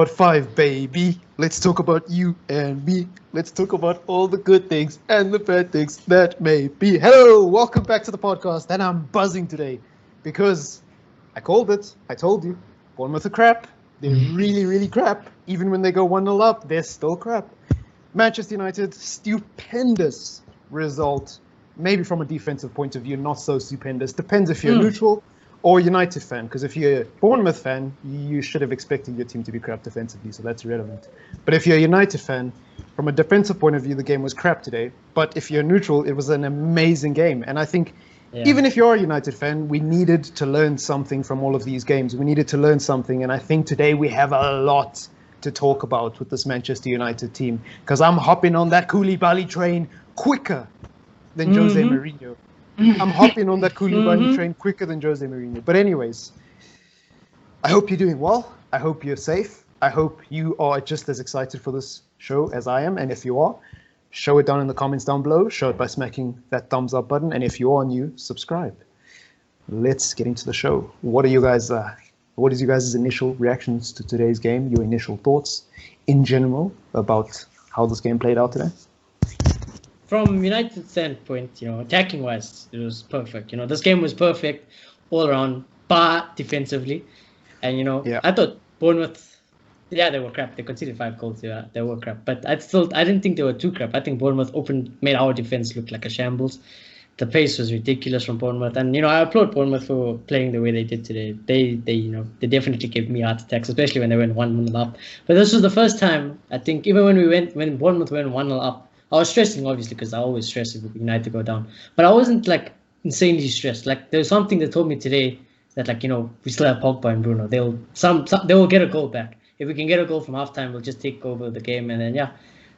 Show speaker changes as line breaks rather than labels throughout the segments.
Part 5, baby. Let's talk about you and me. Let's talk about all the good things and the bad things that may be. Hello, welcome back to the podcast. And I'm buzzing today because I called it. I told you. Bournemouth are crap. They're really, really crap. Even when they go 1-0 up, they're still crap. Manchester United, stupendous result. Maybe from a defensive point of view, not so stupendous. Depends if you're neutral or United fan, because if you're a Bournemouth fan, you should have expected your team to be crap defensively, so that's irrelevant. But if you're a United fan, from a defensive point of view, the game was crap today. But if you're neutral, it was an amazing game. And I think even if you're a United fan, we needed to learn something from all of these games. We needed to learn something, and I think today we have a lot to talk about with this Manchester United team, because I'm hopping on that Koulibaly train quicker than Jose Mourinho. I'm hopping on that Koulibaly train quicker than Jose Mourinho. But anyways, I hope you're doing well. I hope you're safe. I hope you are just as excited for this show as I am. And if you are, show it down in the comments down below. Show it by smacking that thumbs up button. And if you are new, subscribe. Let's get into the show. What is you guys' initial reactions to today's game? Your initial thoughts in general about how this game played out today?
From United's standpoint, attacking-wise, it was perfect. This game was perfect all around, bar defensively. And, I thought Bournemouth, they were crap. They conceded 5 goals. Yeah, they were crap. But I didn't think they were too crap. I think Bournemouth made our defense look like a shambles. The pace was ridiculous from Bournemouth. And, I applaud Bournemouth for playing the way they did today. They definitely gave me heart attacks, especially when they went 1-0 up. But this was the first time, I think, even when Bournemouth went 1-0 up, I was stressing, obviously, because I always stress if United go down. But I wasn't, insanely stressed. There was something that told me today that, we still have Pogba and Bruno. They will get a goal back. If we can get a goal from halftime, we'll just take over the game. And then,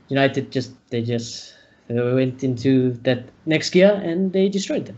United they went into that next gear and they destroyed them.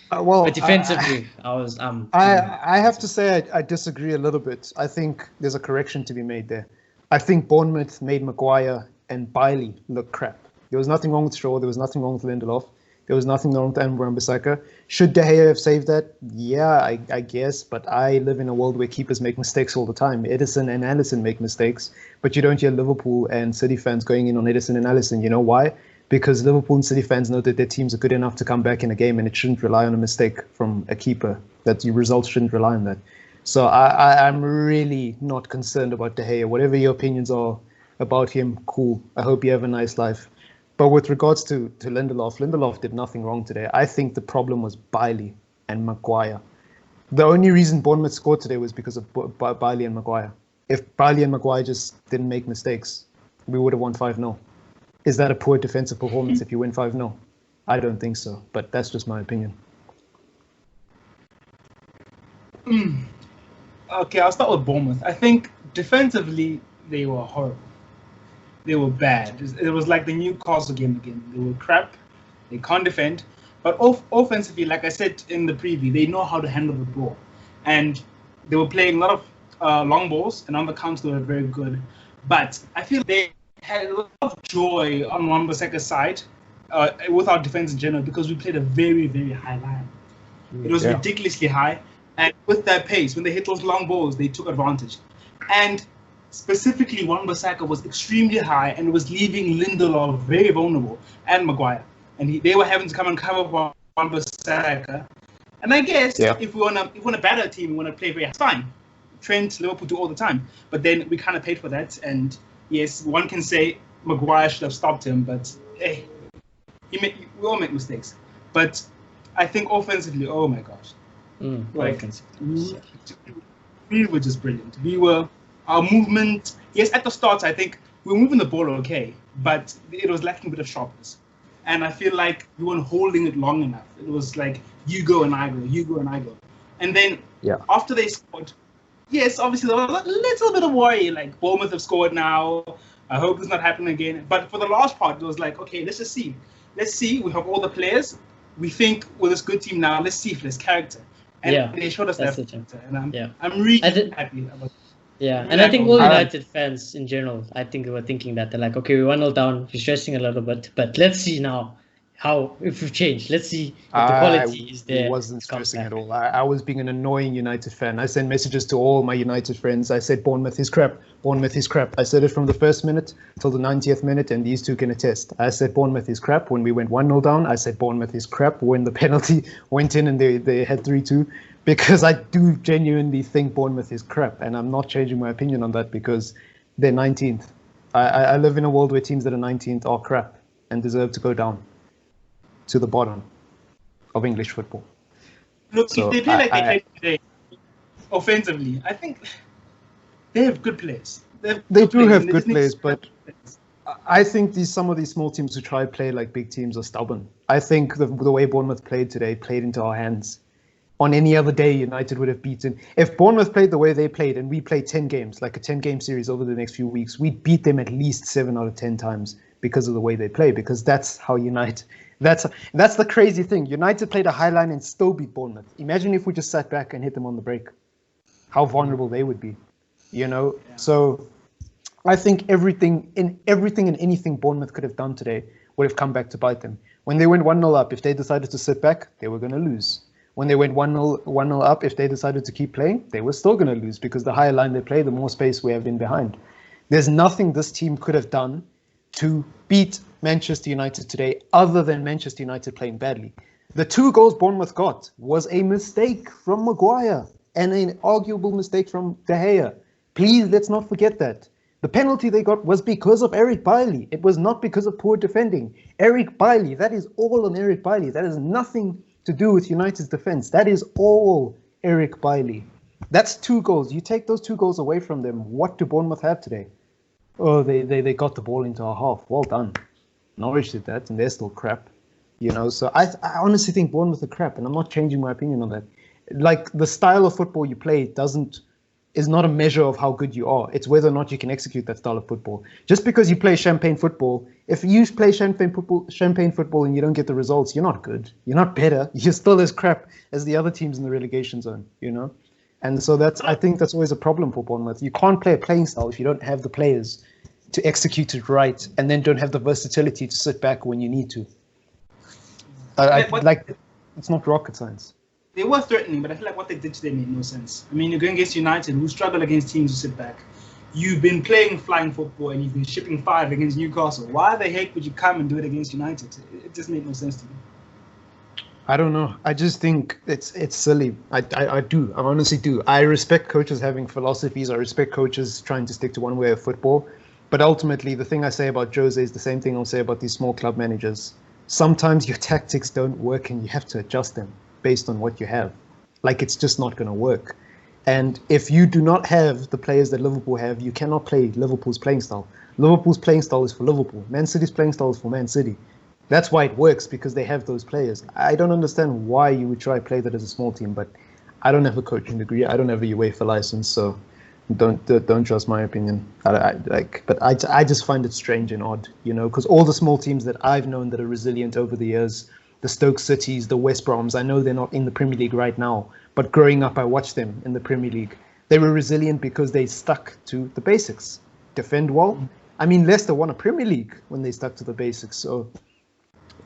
But defensively,
I have to say I disagree a little bit. I think there's a correction to be made there. I think Bournemouth made Maguire and Bailey look crap. There was nothing wrong with Shaw. There was nothing wrong with Lindelof. There was nothing wrong with Wan-Bissaka. Should De Gea have saved that? Yeah, I guess. But I live in a world where keepers make mistakes all the time. Edison and Alisson make mistakes. But you don't hear Liverpool and City fans going in on Edison and Alisson. You know why? Because Liverpool and City fans know that their teams are good enough to come back in a game and it shouldn't rely on a mistake from a keeper. That your results shouldn't rely on that. So I'm really not concerned about De Gea. Whatever your opinions are about him, cool. I hope you have a nice life. But with regards to Lindelof did nothing wrong today. I think the problem was Bailey and Maguire. The only reason Bournemouth scored today was because of Bailey and Maguire. If Bailey and Maguire just didn't make mistakes, we would have won 5-0. Is that a poor defensive performance if you win 5-0? I don't think so, but that's just my opinion.
Okay, I'll start with Bournemouth. I think defensively, they were horrible. They were bad. It was like the Newcastle game again. They were crap. They can't defend. But offensively, like I said in the preview, they know how to handle the ball. And they were playing a lot of long balls, and on the counter they were very good. But I feel they had a lot of joy on Wan-Bissaka's side with our defense in general, because we played a very, very high line. It was ridiculously high. And with that pace, when they hit those long balls, they took advantage. And specifically, Wan-Bissaka was extremely high and was leaving Lindelof very vulnerable, and Maguire. And they were having to come and cover Wan-Bissaka. And I guess if we want a better team, we want to play very high, it's fine. Trent, Liverpool do all the time. But then we kind of paid for that. And yes, one can say Maguire should have stopped him, but hey, we all make mistakes. But I think offensively, oh my gosh. We were just brilliant. Our movement, yes, at the start, I think we were moving the ball okay, but it was lacking a bit of sharpness. And I feel like we weren't holding it long enough. It was like, you go and I go, you go and I go. And then after they scored, yes, obviously there was a little bit of worry, like Bournemouth have scored now. I hope it's not happening again. But for the last part, it was like, okay, let's just see. Let's see, we have all the players. We think we're this good team now. Let's see if there's character. And they showed us that character. And I'm really happy about it.
Yeah, and I think all United fans in general, I think they were thinking that. They're like, okay, we 1-0 down, we're stressing a little bit, but let's see now how if we've changed. Let's see if the quality is there.
I wasn't stressing at all. I was being an annoying United fan. I sent messages to all my United friends. I said Bournemouth is crap. Bournemouth is crap. I said it from the first minute till the 90th minute, and these two can attest. I said Bournemouth is crap when we went 1-0 down. I said Bournemouth is crap when the penalty went in and they had 3-2. Because I do genuinely think Bournemouth is crap, and I'm not changing my opinion on that because they're 19th. I live in a world where teams that are 19th are crap and deserve to go down to the bottom of English football.
Look, if they play like they played today, offensively, I think they have good players.
They do have good players, but I think some of these small teams who try to play like big teams are stubborn. I think the way Bournemouth played today played into our hands. On any other day, United would have beaten. If Bournemouth played the way they played and we played 10 games, like a 10-game series over the next few weeks, we'd beat them at least 7 out of 10 times because of the way they play, because that's how United... That's the crazy thing. United played a high line and still beat Bournemouth. Imagine if we just sat back and hit them on the break. How vulnerable they would be, you know? Yeah. So I think everything and anything Bournemouth could have done today would have come back to bite them. When they went 1-0 up, if they decided to sit back, they were going to lose. When they went 1-0 up, if they decided to keep playing, they were still going to lose because the higher line they play, the more space we have in behind. There's nothing this team could have done to beat Manchester United today other than Manchester United playing badly. The 2 goals Bournemouth got was a mistake from Maguire and an arguable mistake from De Gea. Please, let's not forget that. The penalty they got was because of Eric Bailly. It was not because of poor defending. Eric Bailly, that is all on Eric Bailly. That is nothing to do with United's defense. That is all Eric Bailly. That's 2 goals. You take those 2 goals away from them, what do Bournemouth have today? Oh, they got the ball into our half. Well done. Norwich did that, and they're still crap. You know, so I honestly think Bournemouth are crap, and I'm not changing my opinion on that. Like, the style of football you play is not a measure of how good you are. It's whether or not you can execute that style of football. Just because you play champagne football, if you play champagne football and you don't get the results, you're not good. You're not better. You're still as crap as the other teams in the relegation zone, you know? And so I think that's always a problem for Bournemouth. You can't play a playing style if you don't have the players to execute it right and then don't have the versatility to sit back when you need to. It's not rocket science.
They were threatening, but I feel like what they did today made no sense. I mean, you're going against United, who struggle against teams who sit back. You've been playing flying football and you've been shipping 5 against Newcastle. Why the heck would you come and do it against United? It just made no sense to me.
I don't know. I just think it's silly. I honestly do. I respect coaches having philosophies. I respect coaches trying to stick to one way of football. But ultimately, the thing I say about Jose is the same thing I'll say about these small club managers. Sometimes your tactics don't work and you have to adjust them based on what you have. Like, it's just not going to work. And if you do not have the players that Liverpool have, you cannot play Liverpool's playing style. Liverpool's playing style is for Liverpool. Man City's playing style is for Man City. That's why it works, because they have those players. I don't understand why you would try to play that as a small team, but I don't have a coaching degree. I don't have a UEFA license, so don't trust my opinion. But I just find it strange and odd, you know, because all the small teams that I've known that are resilient over the years, the Stoke Cities, the West Broms, I know they're not in the Premier League right now, but growing up I watched them in the Premier League. They were resilient because they stuck to the basics. Defend well. I mean, Leicester won a Premier League when they stuck to the basics, so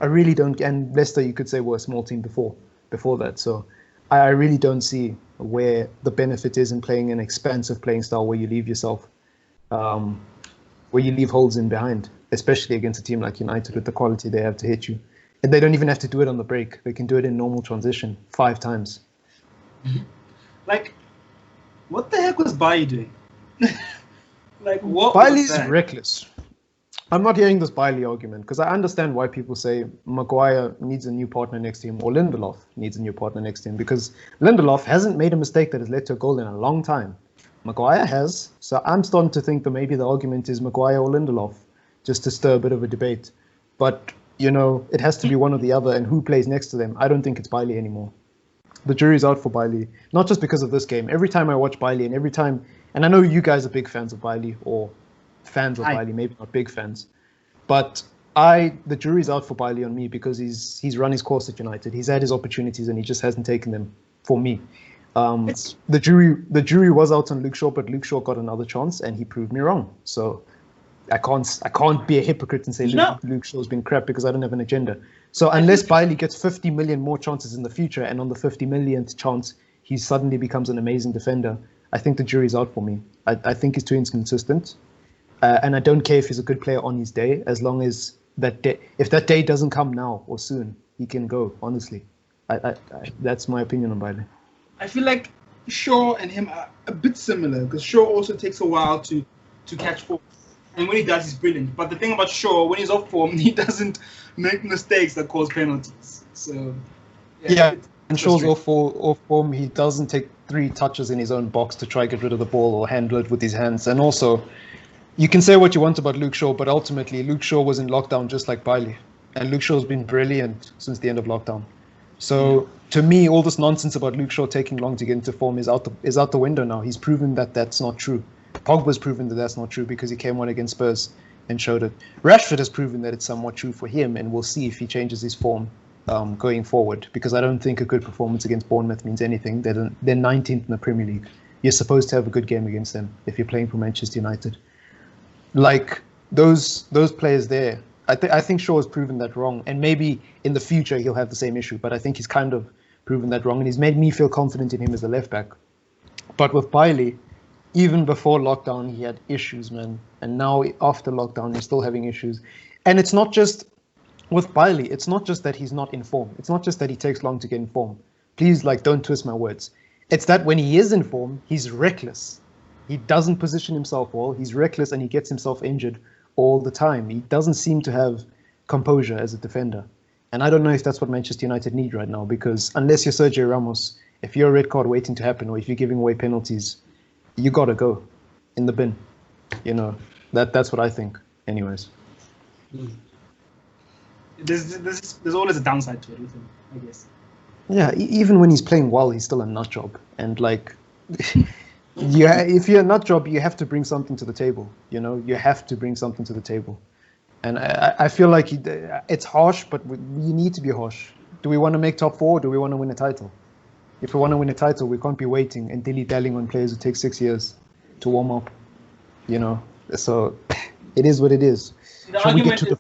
I really don't. And Leicester, you could say, were a small team before that, so I really don't see where the benefit is in playing an expansive playing style where you leave yourself, where you leave holes in behind, especially against a team like United with the quality they have to hit you. And they don't even have to do it on the break. They can do it in normal transition 5 times.
Like, what the heck was Bailly doing? Like, what?
Bailly's reckless. I'm not hearing this Bailly argument because I understand why people say Maguire needs a new partner next to him or Lindelof needs a new partner next to him, because Lindelof hasn't made a mistake that has led to a goal in a long time. Maguire has. So I'm starting to think that maybe the argument is Maguire or Lindelof, just to stir a bit of a debate. But, you know, it has to be one or the other, and who plays next to them? I don't think it's Bailly anymore. The jury's out for Bailly, not just because of this game. Every time I watch Bailly, and I know you guys are big fans of Bailly, or fans of Bailly, maybe not big fans, but the jury's out for Bailly on me because he's run his course at United. He's had his opportunities and he just hasn't taken them for me. The jury was out on Luke Shaw, but Luke Shaw got another chance and he proved me wrong. So I can't be a hypocrite and say Luke Shaw's been crap because I don't have an agenda. So unless Bailey gets 50 million more chances in the future, and on the 50 millionth chance he suddenly becomes an amazing defender, I think the jury's out for me. I think he's too inconsistent, and I don't care if he's a good player on his day, as long as if that day doesn't come now or soon, he can go. Honestly, that's my opinion on Bailey.
I feel like Shaw and him are a bit similar because Shaw also takes a while to catch form. And when he does, he's brilliant. But the thing about Shaw, when he's off form, he doesn't make mistakes that cause penalties. So
and Shaw's off form, he doesn't take 3 touches in his own box to try get rid of the ball or handle it with his hands. And also, you can say what you want about Luke Shaw, but ultimately Luke Shaw was in lockdown just like Bailey. And Luke Shaw's been brilliant since the end of lockdown. So to me, all this nonsense about Luke Shaw taking long to get into form is out the window now. He's proven that that's not true. Pogba's proven that that's not true because he came on against Spurs and showed it. Rashford has proven that it's somewhat true for him, and we'll see if he changes his form going forward, because I don't think a good performance against Bournemouth means anything. They're 19th in the Premier League. You're supposed to have a good game against them if you're playing for Manchester United. Like those players there, I think Shaw has proven that wrong, and maybe in the future he'll have the same issue, but I think he's kind of proven that wrong, and he's made me feel confident in him as a left back. But with Bailey, even before lockdown, he had issues, man. And now after lockdown, he's still having issues. And it's not just with Bailey. It's not just that he's not in form. It's not just that he takes long to get in form. Please, don't twist my words. It's that when he is in form, he's reckless. He doesn't position himself well. He's reckless and he gets himself injured all the time. He doesn't seem to have composure as a defender. And I don't know if that's what Manchester United need right now, because unless you're Sergio Ramos, if you're a red card waiting to happen, or if you're giving away penalties, you gotta go in the bin. That's what I think. Anyways,
there's always a downside to everything, I guess.
Yeah, even when he's playing well, he's still a nut job. And if you're a nut job, you have to bring something to the table. You have to bring something to the table. And I feel like it's harsh, but we need to be harsh. Do we want to make top 4? Or do we want to win a title? If we want to win a title, we can't be waiting and dilly-dallying on players who take 6 years to warm up. So it is what it is.
The argument is,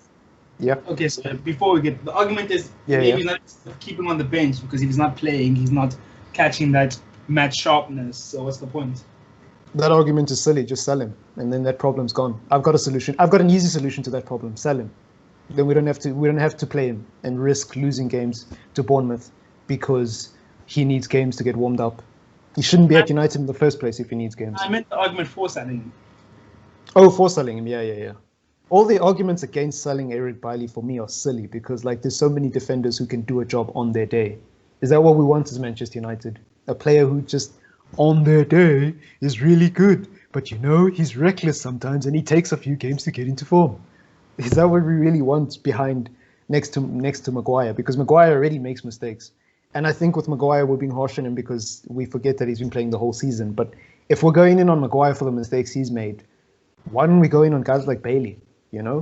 yeah.
Okay, so before we get, the argument is maybe not keep him on the bench because if he's not playing, he's not catching that match sharpness. So what's the point?
That argument is silly. Just sell him, and then that problem's gone. I've got a solution. I've got an easy solution to that problem. Sell him. Then we don't have to play him and risk losing games to Bournemouth because he needs games to get warmed up. He shouldn't be at United in the first place if he needs games.
I meant the argument for selling him.
Oh, for selling him, yeah. All the arguments against selling Eric Bailly for me are silly because there's so many defenders who can do a job on their day. Is that what we want as Manchester United? A player who just on their day is really good, but he's reckless sometimes and he takes a few games to get into form. Is that what we really want behind next to Maguire? Because Maguire already makes mistakes. And I think with Maguire, we're being harsh on him because we forget that he's been playing the whole season. But if we're going in on Maguire for the mistakes he's made, why don't we go in on guys like Bailey?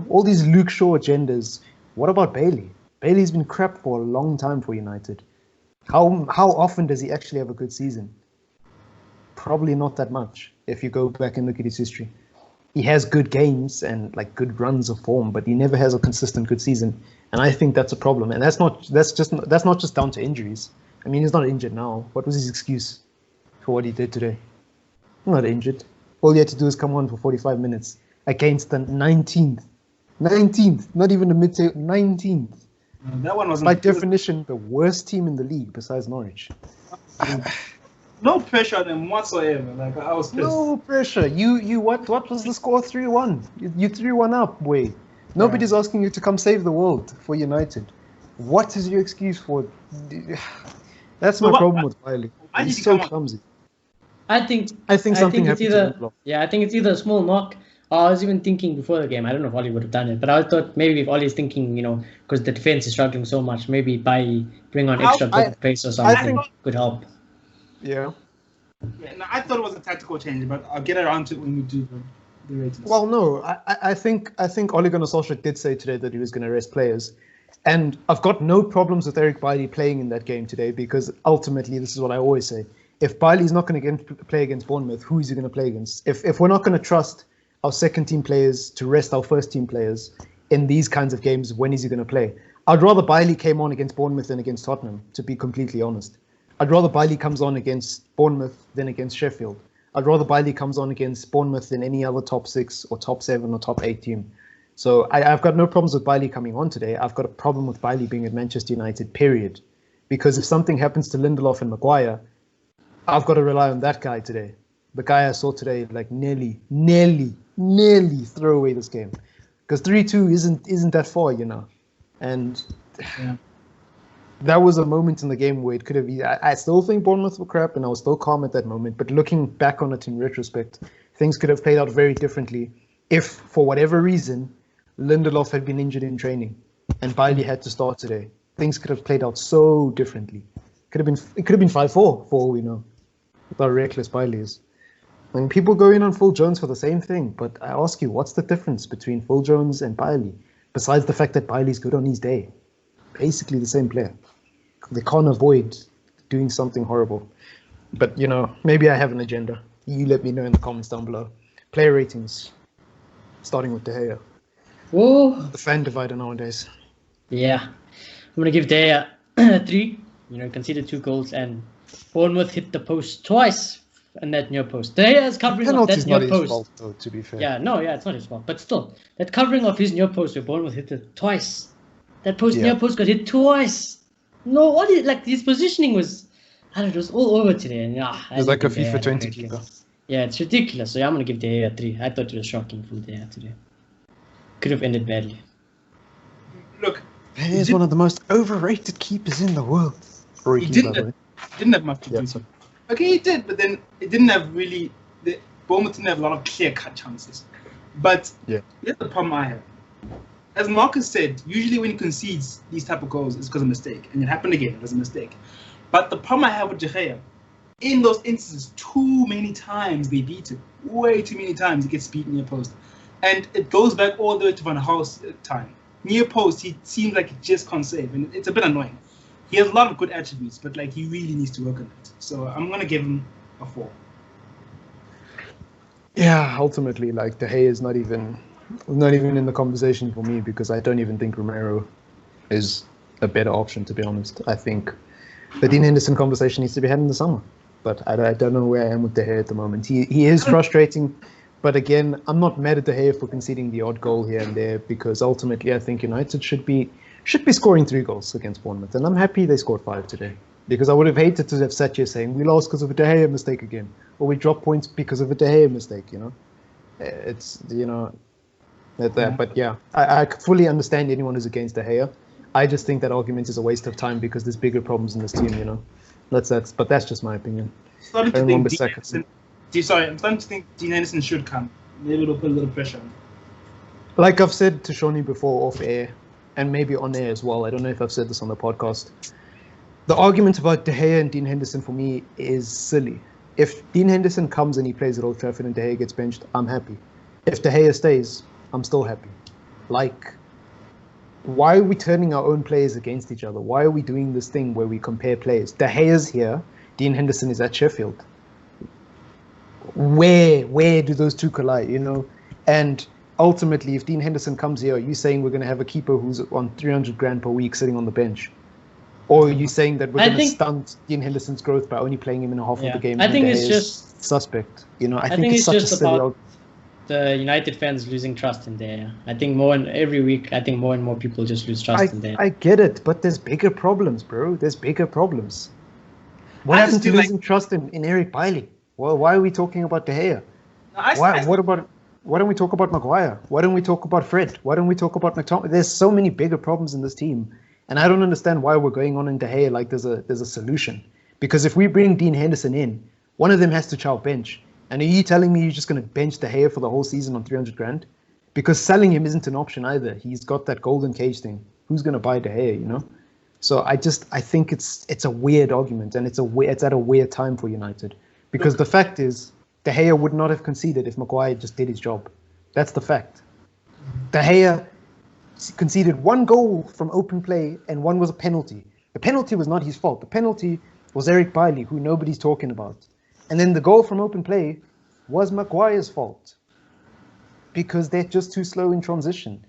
All these Luke Shaw agendas. What about Bailey? Bailey's been crap for a long time for United. How often does he actually have a good season? Probably not that much if you go back and look at his history. He has good games and good runs of form, but he never has a consistent good season. And I think that's a problem. And that's not just down to injuries. I mean, he's not injured now. What was his excuse for what he did today? I'm not injured. All he had to do is come on for 45 minutes against the 19th, not even the mid-table, 19th.
That one wasn't.
By definition, the worst team in the league besides Norwich.
No pressure on them whatsoever. I was pissed.
No pressure. You what was the score? 3-1. You 3-1 up, boy. Nobody's asking you to come save the world for United. What is your excuse for? That's my problem with Bailey. He's so clumsy.
I think
something
it's
happened.
I think it's either a small knock. I was even thinking before the game. I don't know if Ollie would have done it, but I thought maybe if Ollie's thinking, because the defense is struggling so much, maybe bring on extra bit of pace or something could help.
Yeah.
No, I thought it was a tactical change, but I'll get around to it when we do the ratings.
Well, no, I think Ole Gunnar Solskjaer did say today that he was going to rest players, and I've got no problems with Eric Bailly playing in that game today because ultimately this is what I always say: if Bailly's not going to play against Bournemouth, who is he going to play against? If we're not going to trust our second team players to rest our first team players in these kinds of games. When is he going to play? I'd rather Bailey came on against Bournemouth than against Tottenham, to be completely honest. I'd rather Bailey comes on against Bournemouth than against Sheffield. I'd rather Bailey comes on against Bournemouth than any other top 6 or top 7 or top 8 team. So I've got no problems with Bailey coming on today. I've got a problem with Bailey being at Manchester United, period. Because if something happens to Lindelof and Maguire, I've got to rely on that guy today. The guy I saw today, like nearly throw away this game. Because 3-2 isn't that far, you know. And that was a moment in the game where it could have been. I still think Bournemouth were crap, and I was still calm at that moment. But looking back on it in retrospect, things could have played out very differently if, for whatever reason, Lindelof had been injured in training and Bailey had to start today. Things could have played out so differently. It could have been 5-4 for all we know. With how reckless Bailey is. I mean, people go in on Phil Jones for the same thing, but I ask you, what's the difference between Phil Jones and Bailey? Besides the fact that Bailey's good on his day. Basically the same player. They can't avoid doing something horrible. But, you know, maybe I have an agenda. You let me know in the comments down below. Player ratings, starting with De Gea.
Whoa.
The fan divider nowadays.
Yeah. I'm going to give De Gea 3. You know, conceded 2 goals, and Bournemouth hit the post twice in that near post. De Gea is covering up that near post.
Not his fault, though, to be fair.
Yeah, it's not his fault. But still, that covering of his near post where Bournemouth hit it twice. That near post got hit twice. No, his positioning was, I don't know, it was all over today. And,
it was like a FIFA 20 keeper.
Yeah, it's ridiculous. So yeah, I'm going to give De Gea 3. I thought it was shocking from De Gea today. Could have ended badly.
Look,
De Gea is one of the most overrated keepers in the world.
He didn't have much to do. Okay, he did, but then it didn't have really. Bournemouth didn't have a lot of clear-cut chances. But here's the problem I have. As Marcus said, usually when he concedes these type of goals, it's because of a mistake, and it happened again. It was a mistake. But the problem I have with De Gea, in those instances, too many times they beat him. Way too many times he gets beaten near post, and it goes back all the way to Van Gaal's time. Near post, he seems like he just can't save, and it's a bit annoying. He has a lot of good attributes, but like he really needs to work on it. So I'm gonna give him a 4.
Yeah, ultimately, like De Gea is not even in the conversation for me because I don't even think Romero is a better option, to be honest. I think the Dean Henderson conversation needs to be had in the summer, but I don't know where I am with De Gea at the moment. He is frustrating, but again, I'm not mad at De Gea for conceding the odd goal here and there because ultimately I think United should be scoring 3 goals against Bournemouth, and I'm happy they scored 5 today because I would have hated to have sat here saying we lost because of a De Gea mistake again, or we dropped points because of a De Gea mistake. You know, it's but yeah, I fully understand anyone who's against De Gea. I just think that argument is a waste of time because there's bigger problems in this team. You know, but that's just my opinion.
I'm starting to think Dean Henderson should come. Maybe it'll put a little pressure on him.
Like I've said to Shoni before off air, and maybe on air as well. I don't know if I've said this on the podcast. The argument about De Gea and Dean Henderson for me is silly. If Dean Henderson comes and he plays at Old Trafford and De Gea gets benched, I'm happy. If De Gea stays, I'm still happy. Like, why are we turning our own players against each other? Why are we doing this thing where we compare players? De Gea's here, Dean Henderson is at Sheffield. Where do those two collide, you know? And ultimately, if Dean Henderson comes here, are you saying we're going to have a keeper who's on 300 grand per week sitting on the bench? Or are you saying that we're going to stunt Dean Henderson's growth by only playing him in a half of the game?
I think it's just
suspect. You know, I think it's such
just
a silly
about the United fans losing trust in there. I think every week, I think more and more people just lose trust in there.
I get it, but there's bigger problems, bro. There's bigger problems. What happened to losing trust in Eric Bailly? Well, why are we talking about De Gea? Why don't we talk about Maguire? Why don't we talk about Fred? Why don't we talk about McTominay? There's so many bigger problems in this team. And I don't understand why we're going on in De Gea like there's a solution. Because if we bring Dean Henderson in, one of them has to chow bench. And are you telling me you're just going to bench De Gea for the whole season on 300 grand? Because selling him isn't an option either. He's got that golden cage thing. Who's going to buy De Gea, you know? So I think it's a weird argument, and it's at a weird time for United. Because the fact is, De Gea would not have conceded if Maguire just did his job. That's the fact. De Gea conceded 1 goal from open play and 1 was a penalty. The penalty was not his fault. The penalty was Eric Bailly, who nobody's talking about. And then the goal from open play was Maguire's fault. because they're just too slow in transition.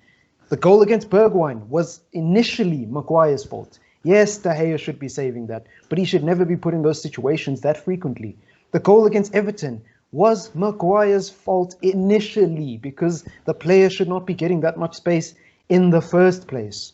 The goal against Bergwijn was initially Maguire's fault. Yes, De Gea should be saving that, but he should never be put in those situations that frequently. The goal against Everton was Maguire's fault initially because the player should not be getting that much space in the first place.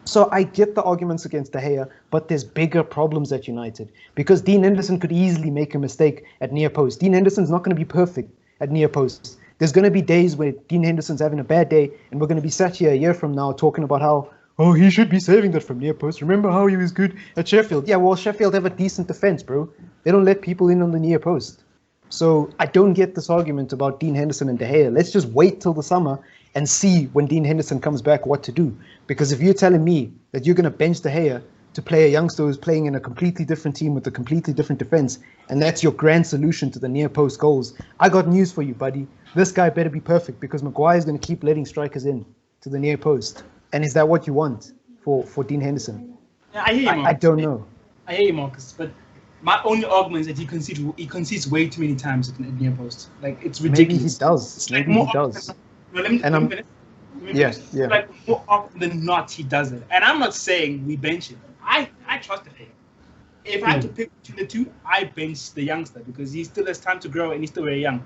So I get the arguments against De Gea, but there's bigger problems at United because Dean Henderson could easily make a mistake at near post. Dean Henderson's not going to be perfect at near post. There's going to be days where Dean Henderson's having a bad day, and we're going to be sat here a year from now talking about how, oh, he should be saving that from near post. Remember how he was good at Sheffield? Yeah, well, Sheffield have a decent defense, bro. They don't let people in on the near post. So I don't get this argument about Dean Henderson and De Gea. Let's just wait till the summer and see when Dean Henderson comes back what to do. Because if you're telling me that you're going to bench De Gea to play a youngster who's playing in a completely different team with a completely different defense, and that's your grand solution to the near post goals, I got news for you, buddy. This guy better be perfect because Maguire's going to keep letting strikers in to the near post. And is that what you want for Dean Henderson?
Yeah, I hear you,
I don't know.
I hear you, Marcus, but my only argument is that he concedes way too many times at near post. Like, it's ridiculous.
Maybe he does.
Let me finish.
Yes, yeah.
Like, more often than not, he does it. And I'm not saying we bench him. I trust him. If I had to pick between the two, I bench the youngster because he still has time to grow and he's still very young.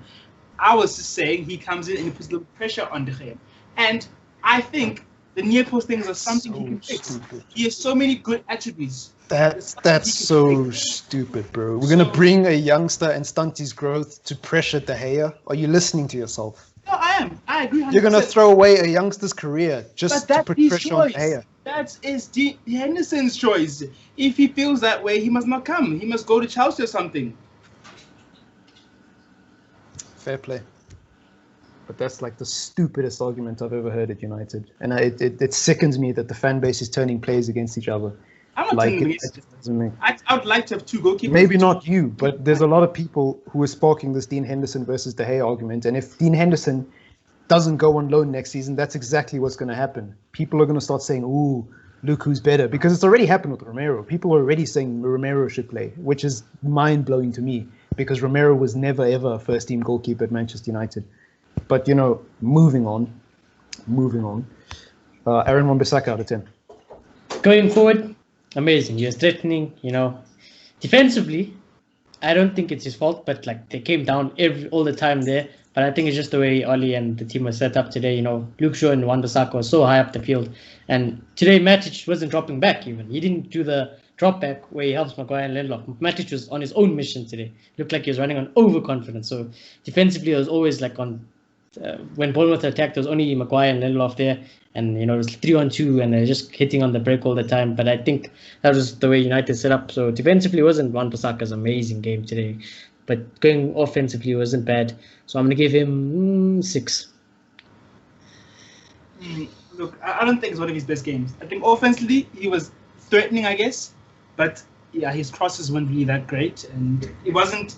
I was just saying he comes in and he puts a little pressure on De Gea. And I think the near post things are something he can fix.
Stupid.
He has so many good attributes.
That's so stupid, bro. We're going to bring a youngster and stunt his growth to pressure De Gea? Are you listening to yourself?
No, I am. I agree 100%.
You're going to throw away a youngster's career just to put pressure on De Gea.
That is Henderson's choice. If he feels that way, he must not come. He must go to Chelsea or something.
Fair play. But that's like the stupidest argument I've ever heard at United. And it sickens me that the fan base is turning players against each other.
I'm not turning against it. I would like to have two goalkeepers.
Maybe not you, but there's a lot of people who are sparking this Dean Henderson versus De Gea argument. And if Dean Henderson doesn't go on loan next season, that's exactly what's going to happen. People are going to start saying, ooh, look who's better. Because it's already happened with Romero. People are already saying Romero should play, which is mind-blowing to me. Because Romero was never, ever a first-team goalkeeper at Manchester United. But, you know, moving on. Aaron Wan-Bissaka out of 10.
Going forward, amazing. He was threatening, you know. Defensively, I don't think it's his fault, but like they came down all the time there. But I think it's just the way Oli and the team were set up today. You know, Luke Shaw and Wan-Bissaka were so high up the field. And today, Matic wasn't dropping back even. He didn't do the drop back where he helps Maguire and Lindelof. Matic was on his own mission today. Looked like he was running on overconfidence. So defensively, it was always like on... when Bournemouth attacked, there was only Maguire and Lindelof there. And, you know, it was 3-on-2 and they're just hitting on the break all the time. But I think that was the way United set up. So defensively, it wasn't Wan-Bissaka's amazing game today. But going offensively, it wasn't bad. So I'm going to give him 6.
Look, I don't think it's one of his best games. I think offensively, he was threatening, I guess. But, yeah, his crosses weren't really that great. And it wasn't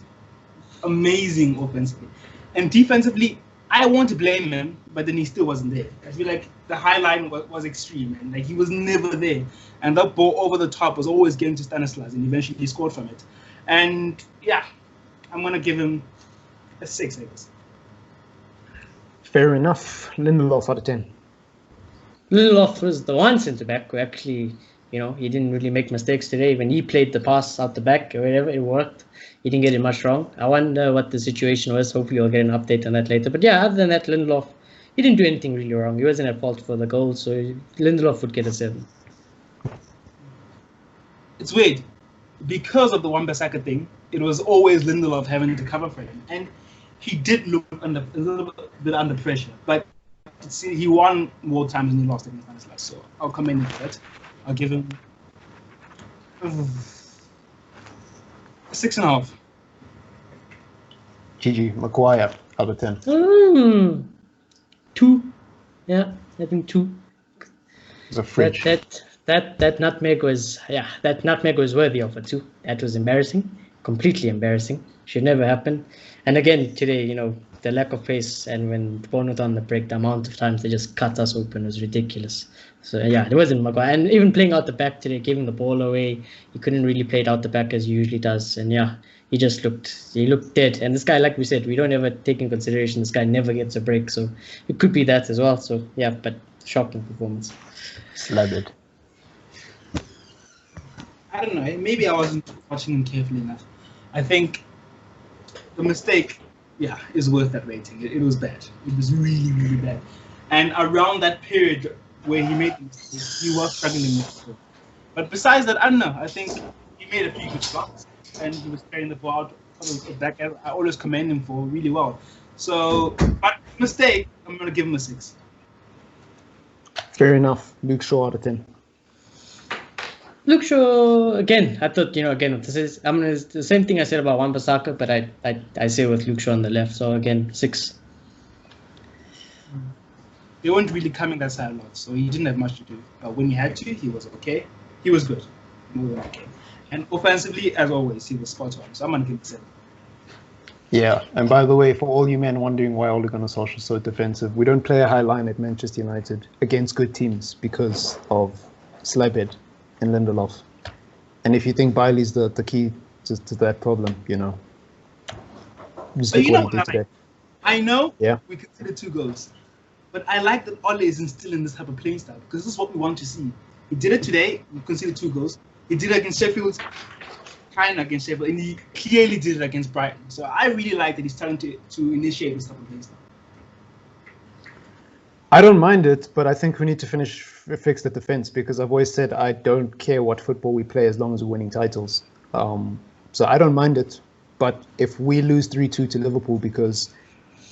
amazing offensively. And defensively, I want to blame him, but then he still wasn't there. I feel like the high line was extreme, and like he was never there. And that ball over the top was always getting to Stanislas, and eventually he scored from it. And yeah, I'm gonna give him a 6, I guess.
Fair enough. Lindelof out of 10.
Lindelof was the one centre back who actually, you know, he didn't really make mistakes today. When he played the pass out the back, or wherever it worked, he didn't get it much wrong. I wonder what the situation was. Hopefully we'll get an update on that later. But yeah, other than that, Lindelof, he didn't do anything really wrong. He wasn't at fault for the goal, so Lindelof would get a 7.
It's weird. Because of the Wan-Bissaka thing, it was always Lindelof having to cover for him. And he did look a little bit under pressure. But he won more times than he lost against Stanislas. So I'll commend him for that. I'll give him 6.5.
GG, Maguire out of 10.
2. Yeah, I think 2.
It's a fridge.
That nutmeg was worthy of a 2. That was embarrassing, completely embarrassing. Should never happen. And again today, you know, the lack of pace, and when Bournemouth on the break, the amount of times they just cut us open was ridiculous. So yeah, it wasn't Maguire. And even playing out the back today, giving the ball away, he couldn't really play it out the back as he usually does. And yeah, he looked dead. And this guy, like we said, we don't ever take in consideration this guy never gets a break. So it could be that as well. So yeah, but shocking performance.
Slabbed.
I don't know. Maybe I wasn't watching him carefully enough. I think the mistake, is worth that rating. It was bad. It was really, really bad. And around that period where he made the mistake, he was struggling with it. But besides that, I don't know. I think he made a few good shots, and he was carrying the ball out of the back. I always commend him for really well. So, but mistake, I'm going to give him a 6.
Fair enough. Luke Shaw out of 10.
Luke Shaw, again, I thought, again, this is, the same thing I said about Wan-Bissaka, but I say with Luke Shaw on the left. So again, 6.
They weren't really coming that side a lot, so he didn't have much to do. But when he had to, he was okay. He was good. More than okay. And offensively, as always, he was spot on. So I'm going to give him 7.
Yeah, and by the way, for all you men wondering why Ole Gunnar Solskjaer is so defensive, we don't play a high line at Manchester United against good teams because of Slybed and Lindelof. And if you think Bailey's the key to that problem, just look what he did today.
I know we considered 2 goals, but I like that Ole is instilling this type of playing style because this is what we want to see. He did it today. We conceded 2 goals. He did it against Sheffield, kind of against Sheffield, and he clearly did it against Brighton. So I really like that he's starting to initiate this type of playing style.
I don't mind it, but I think we need to fix the defense because I've always said I don't care what football we play as long as we're winning titles. So I don't mind it, but if we lose 3-2 to Liverpool because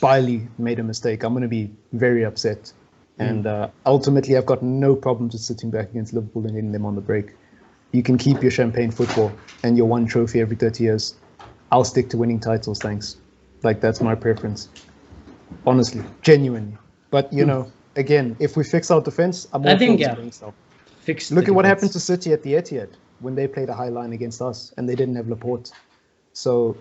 Bailey made a mistake, I'm going to be very upset. And ultimately, I've got no problem just sitting back against Liverpool and hitting them on the break. You can keep your champagne football and your 1 trophy every 30 years. I'll stick to winning titles, thanks. Like, that's my preference. Honestly, genuinely. But, again, if we fix our defense, I'm all for playing style. Look at what happened to City at the Etihad when they played a high line against us and they didn't have Laporte. So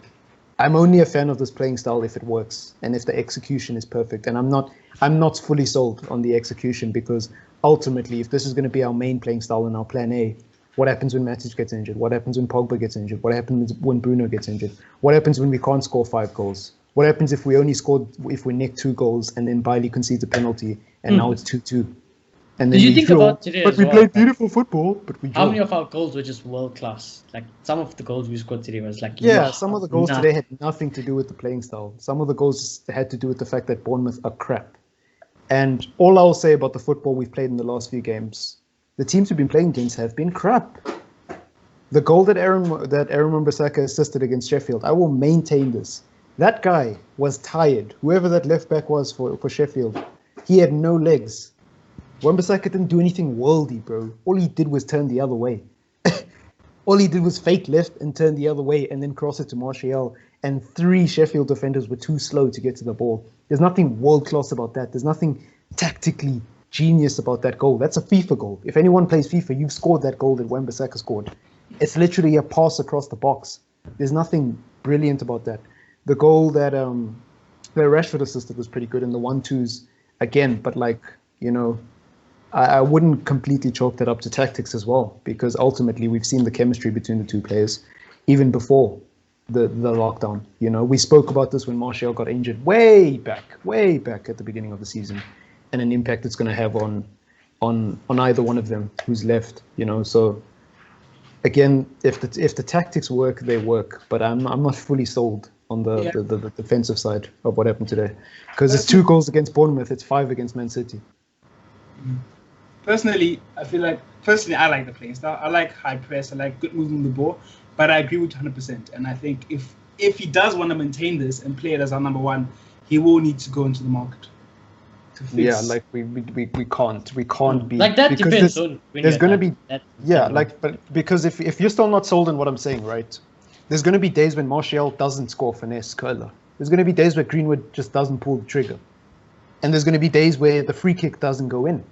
I'm only a fan of this playing style if it works and if the execution is perfect. And I'm not fully sold on the execution because ultimately, if this is going to be our main playing style and our plan A, what happens when Matic gets injured? What happens when Pogba gets injured? What happens when Bruno gets injured? What happens when we can't score 5 goals? What happens if we nick 2 goals and then Bailey concedes a penalty and now it's 2-2? And then
Did you think about today?
But we played beautiful football, but we
How many of our goals were just world class? Like some of the goals we scored today was like
some of the goals today had nothing to do with the playing style. Some of the goals had to do with the fact that Bournemouth are crap. And all I'll say about the football we've played in the last few games, the teams we've been playing against have been crap. The goal that Aaron Wan-Bissaka assisted against Sheffield, I will maintain this. That guy was tired. Whoever that left back was for Sheffield, he had no legs. Wan-Bissaka didn't do anything worldy, bro. All he did was turn the other way. All he did was fake left and turn the other way and then cross it to Martial. And 3 Sheffield defenders were too slow to get to the ball. There's nothing world-class about that. There's nothing tactically genius about that goal. That's a FIFA goal. If anyone plays FIFA, you've scored that goal that Wan-Bissaka scored. It's literally a pass across the box. There's nothing brilliant about that. The goal that Rashford assisted was pretty good, and the 1-2s again. But I wouldn't completely chalk that up to tactics as well, because ultimately we've seen the chemistry between the 2 players even before the lockdown. We spoke about this when Martial got injured way back at the beginning of the season, and an impact it's going to have on either one of them who's left. So again, if the tactics work, they work. But I'm not fully sold on the defensive side of what happened today, because it's 2 goals against Bournemouth, it's 5 against Man City.
Personally, I feel like I like the playing style. I like high press. I like good movement of the ball. But I agree with 100%. And I think if he does want to maintain this and play it as our number 1, he will need to go into the market to fix.
Yeah, like we can't be
like that. Depends
there's going to be but because if you're still not sold on what I'm saying, right? There's going to be days when Martial doesn't score finesse curler. There's going to be days where Greenwood just doesn't pull the trigger. And there's going to be days where the free kick doesn't go in.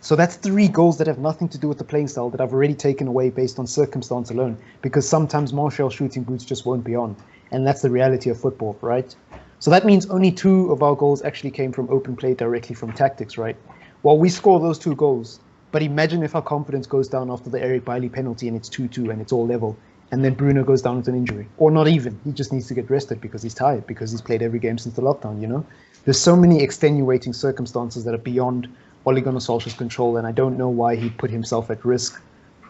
So that's 3 goals that have nothing to do with the playing style that I've already taken away based on circumstance alone, because sometimes Martial's shooting boots just won't be on. And that's the reality of football, right? So that means only 2 of our goals actually came from open play directly from tactics, right? Well, we score those 2 goals, but imagine if our confidence goes down after the Eric Bailly penalty and it's 2-2 and it's all level. and then Bruno goes down with an injury, or not even. He just needs to get rested because he's tired, because he's played every game since the lockdown. You know, there's so many extenuating circumstances that are beyond Ole Gunnar Solskjaer's control, and I don't know why he put himself at risk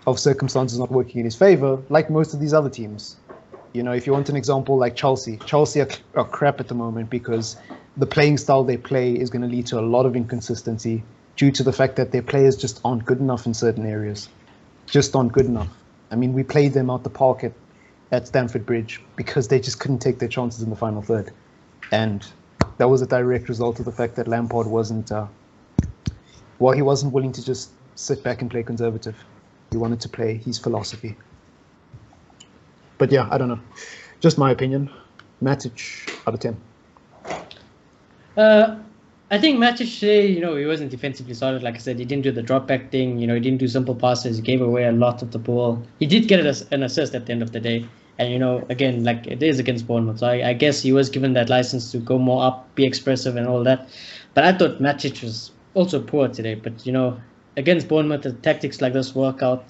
of circumstances not working in his favor, like most of these other teams. You know, if you want an example like Chelsea are crap at the moment because the playing style they play is going to lead to a lot of inconsistency due to the fact that their players just aren't good enough in certain areas. Just aren't good enough. I mean, we played them out the park at Stamford Bridge because they just couldn't take their chances in the final third. And that was a direct result of the fact that Lampard wasn't, he wasn't willing to just sit back and play conservative. He wanted to play his philosophy. But yeah, I don't know. Just my opinion. Matic out of 10.
I think Matic today, you know, he wasn't defensively solid. Like I said, he didn't do the drop back thing. You know, he didn't do simple passes. He gave away a lot of the ball. He did get an assist at the end of the day. And, you know, again, like it is against Bournemouth. So I guess he was given that license to go more up, be expressive and all that. But I thought Matic was also poor today. But, you know, against Bournemouth, the tactics like this work out.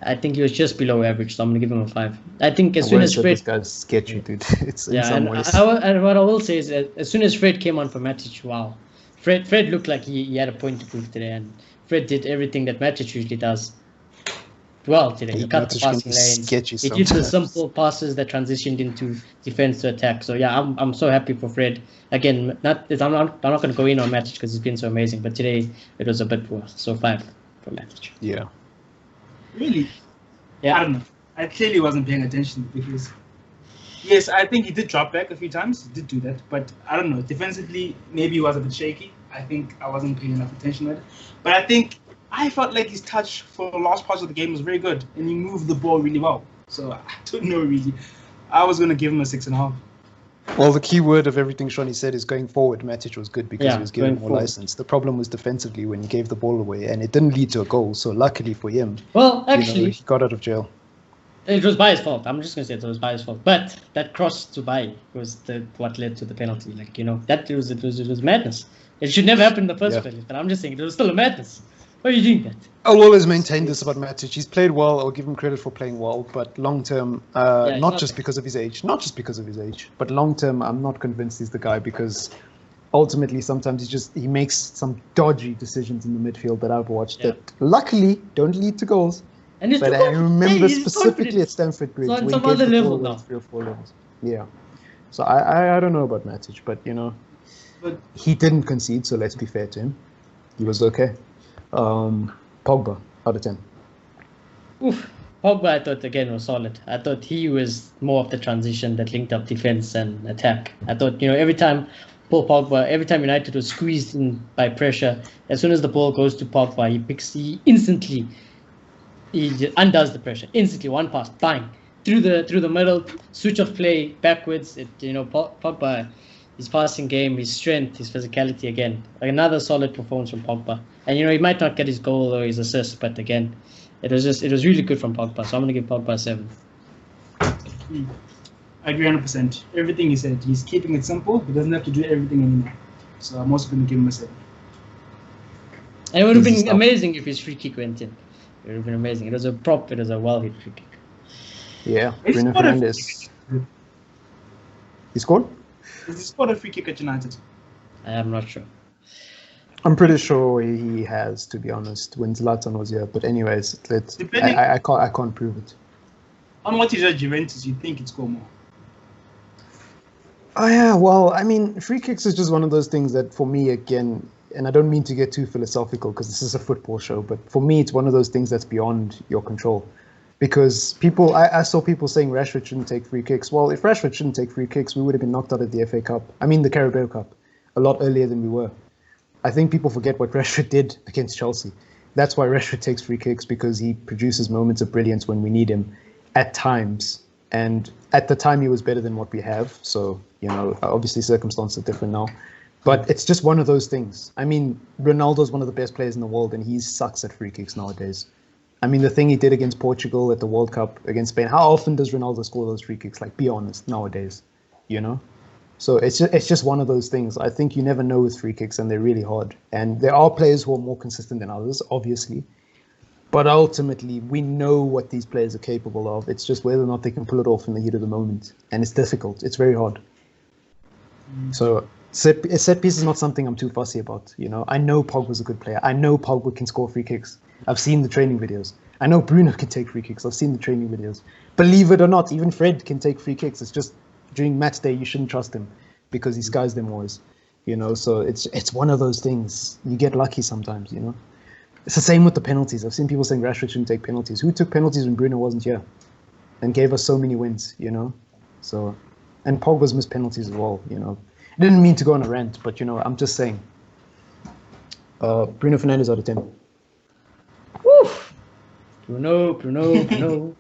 I think he was just below average, so I'm going to give him a 5. I think as soon as Fred...
This guy's sketchy, dude. It's in
yeah,
some
and
ways.
and what I will say is that as soon as Fred came on for Matic, wow. Fred looked like he had a point to prove today, and Fred did everything that Matic usually does well today. He cut the passing lanes. He did the simple passes that transitioned into defense to attack. So yeah, I'm so happy for Fred. Again, I'm not going to go in on Matic because he's been so amazing, but today it was a bit poor. So 5 for Matic.
Yeah.
Really?
Yeah.
I don't know. I clearly wasn't paying attention because, yes, I think he did drop back a few times. He did do that. But I don't know. Defensively, maybe he was a bit shaky. I think I wasn't paying enough attention to it. But I felt like his touch for the last part of the game was very good. And he moved the ball really well. So I don't know really. I was going to give him a 6.5.
Well, the key word of everything Shani said is going forward. Matic was good because he was given more license. The problem was defensively when he gave the ball away, and it didn't lead to a goal. So luckily for him,
well, actually,
he got out of jail.
It was by his fault. I'm just gonna say it was by his fault. But that cross to Bai was what led to the penalty. Like, you know, it was madness. It should never happen in the first place. But I'm just saying it was still a madness. Why are you doing that?
I'll always maintain this about Matic. He's played well. I'll give him credit for playing well. But long term, not just because of his age, but long term, I'm not convinced he's the guy because ultimately sometimes he makes some dodgy decisions in the midfield that I've watched that luckily don't lead to goals.
And
but I remember specifically at Stamford Bridge
on some other level now.
3 or 4 levels. Yeah. So I don't know about Matic, but you know, he didn't concede. So let's be fair to him. He was okay. Pogba out of 10.
Oof. Pogba, I thought again was solid. I thought he was more of the transition that linked up defense and attack. I thought, you know, every time United was squeezed in by pressure, as soon as the ball goes to Pogba, he instantly undoes the pressure. Instantly, one pass, bang, through the middle, switch of play backwards. Pogba, his passing game, his strength, his physicality again. Another solid performance from Pogba. And you know, he might not get his goal or his assist, but again, it was really good from Pogba. So I'm gonna give Pogba a 7.
I agree 100%. Everything he said, he's keeping it simple. He doesn't have to do everything anymore. So I'm also gonna give him a 7.
And it would have been amazing if his free kick went in. It would have been amazing. It was a prop. It was a well-hit free kick.
Yeah, Bruno Fernandes. He scored?
Has he scored a free kick at United?
I am not sure.
I'm pretty sure he has, to be honest, when Zlatan was here. But anyways, I can't prove it.
On what he did at Juventus, you think he'd score more?
Oh yeah, well, I mean, free kicks is just one of those things that for me, again, and I don't mean to get too philosophical because this is a football show, but for me, it's one of those things that's beyond your control. Because I saw people saying Rashford shouldn't take free kicks. Well, if Rashford shouldn't take free kicks, we would have been knocked out of the the Carabao Cup, a lot earlier than we were. I think people forget what Rashford did against Chelsea. That's why Rashford takes free kicks, because he produces moments of brilliance when we need him at times. And at the time, he was better than what we have. So, you know, obviously circumstances are different now. But it's just one of those things. I mean, Ronaldo's one of the best players in the world, and he sucks at free kicks nowadays. I mean, the thing he did against Portugal at the World Cup against Spain, how often does Ronaldo score those free kicks? Like, be honest, nowadays, you know? So it's just one of those things. I think you never know with free kicks, and they're really hard. And there are players who are more consistent than others, obviously. But ultimately, we know what these players are capable of. It's just whether or not they can pull it off in the heat of the moment. And it's difficult. It's very hard. So set piece is not something I'm too fussy about. I know Pogba's a good player. I know Pogba can score free kicks. I've seen the training videos. I know Bruno can take free kicks. I've seen the training videos. Believe it or not, even Fred can take free kicks. It's just during match day, you shouldn't trust him because he skies them always. So it's one of those things. You get lucky sometimes, It's the same with the penalties. I've seen people saying Rashford shouldn't take penalties. Who took penalties when Bruno wasn't here and gave us so many wins, So, and Pogba's missed penalties as well, I didn't mean to go on a rant, but, I'm just saying. Bruno Fernandes out of 10.
Woo! Bruno.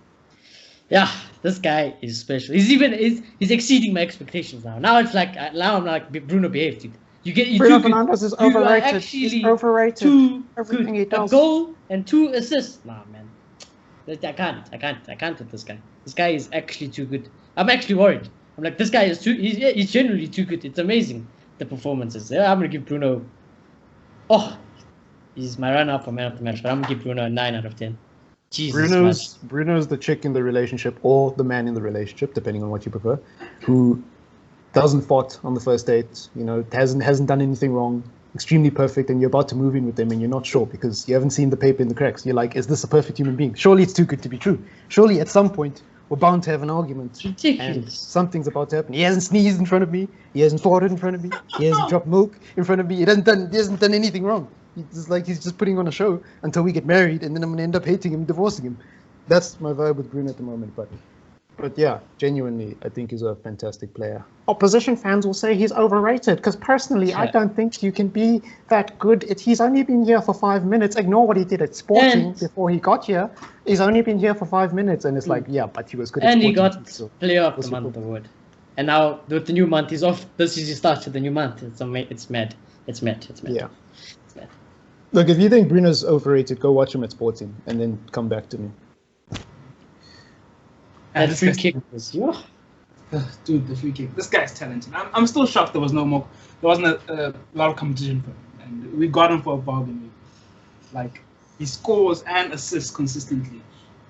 Yeah, this guy is special. He's exceeding my expectations now. Now I'm like, Bruno behaved.
Bruno Fernandes is overrated. He's overrated.
Too
Everything
good.
he does.
A goal and 2 assists. Nah, man. I can't with this guy. This guy is actually too good. I'm actually worried. I'm like, this guy is he's genuinely too good. It's amazing, the performances. Yeah, I'm going to give Bruno... Oh, he's my runner-up for man of the match, but I'm going to give Bruno a 9 out of 10. Jesus
Bruno's the chick in the relationship or the man in the relationship, depending on what you prefer, who doesn't fought on the first date, hasn't done anything wrong, extremely perfect, and you're about to move in with them and you're not sure because you haven't seen the paper in the cracks. You're like, is this a perfect human being? Surely it's too good to be true. Surely at some point we're bound to have an argument.
Ridiculous.
And something's about to happen. He hasn't sneezed in front of me. He hasn't farted in front of me. He hasn't dropped milk in front of me. He hasn't done anything wrong. He's just putting on a show until we get married, and then I'm gonna end up hating him, divorcing him. That's my vibe with Bruno at the moment. But yeah, genuinely, I think he's a fantastic player. Opposition fans will say he's overrated because personally, I don't think you can be that good. He's only been here for 5 minutes. Ignore what he did at Sporting before he got here. He's only been here for 5 minutes, and it's like, yeah, but he was good.
And
at Sporting,
he got
so
Player of the Month award. And now with the new month, he's off. This is his start to the new month. It's mad. It's mad.
Yeah. Look, if you think Bruno's overrated, go watch him at Sporting and then come back to me.
And the free kick was
dude, the free kick. This guy's talented. I'm still shocked there wasn't a lot of competition for him, and we got him for a bargain. Like, he scores and assists consistently.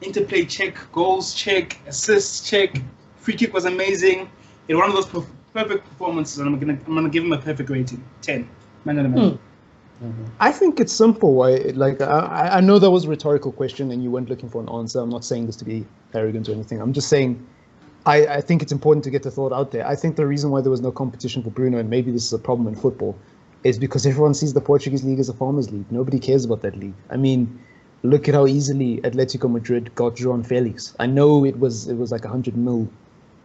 Interplay check, goals check, assists check. Free kick was amazing. It's one of those perfect performances, and I'm gonna give him a perfect rating, 10. Man of the match.
I think it's simple. I know that was a rhetorical question and you weren't looking for an answer. I'm not saying this to be arrogant or anything. I'm just saying I think it's important to get the thought out there. I think the reason why there was no competition for Bruno, and maybe this is a problem in football, is because everyone sees the Portuguese league as a farmers' league. Nobody cares about that league. I mean, look at how easily Atletico Madrid got João Felix. I know it was like 100 mil.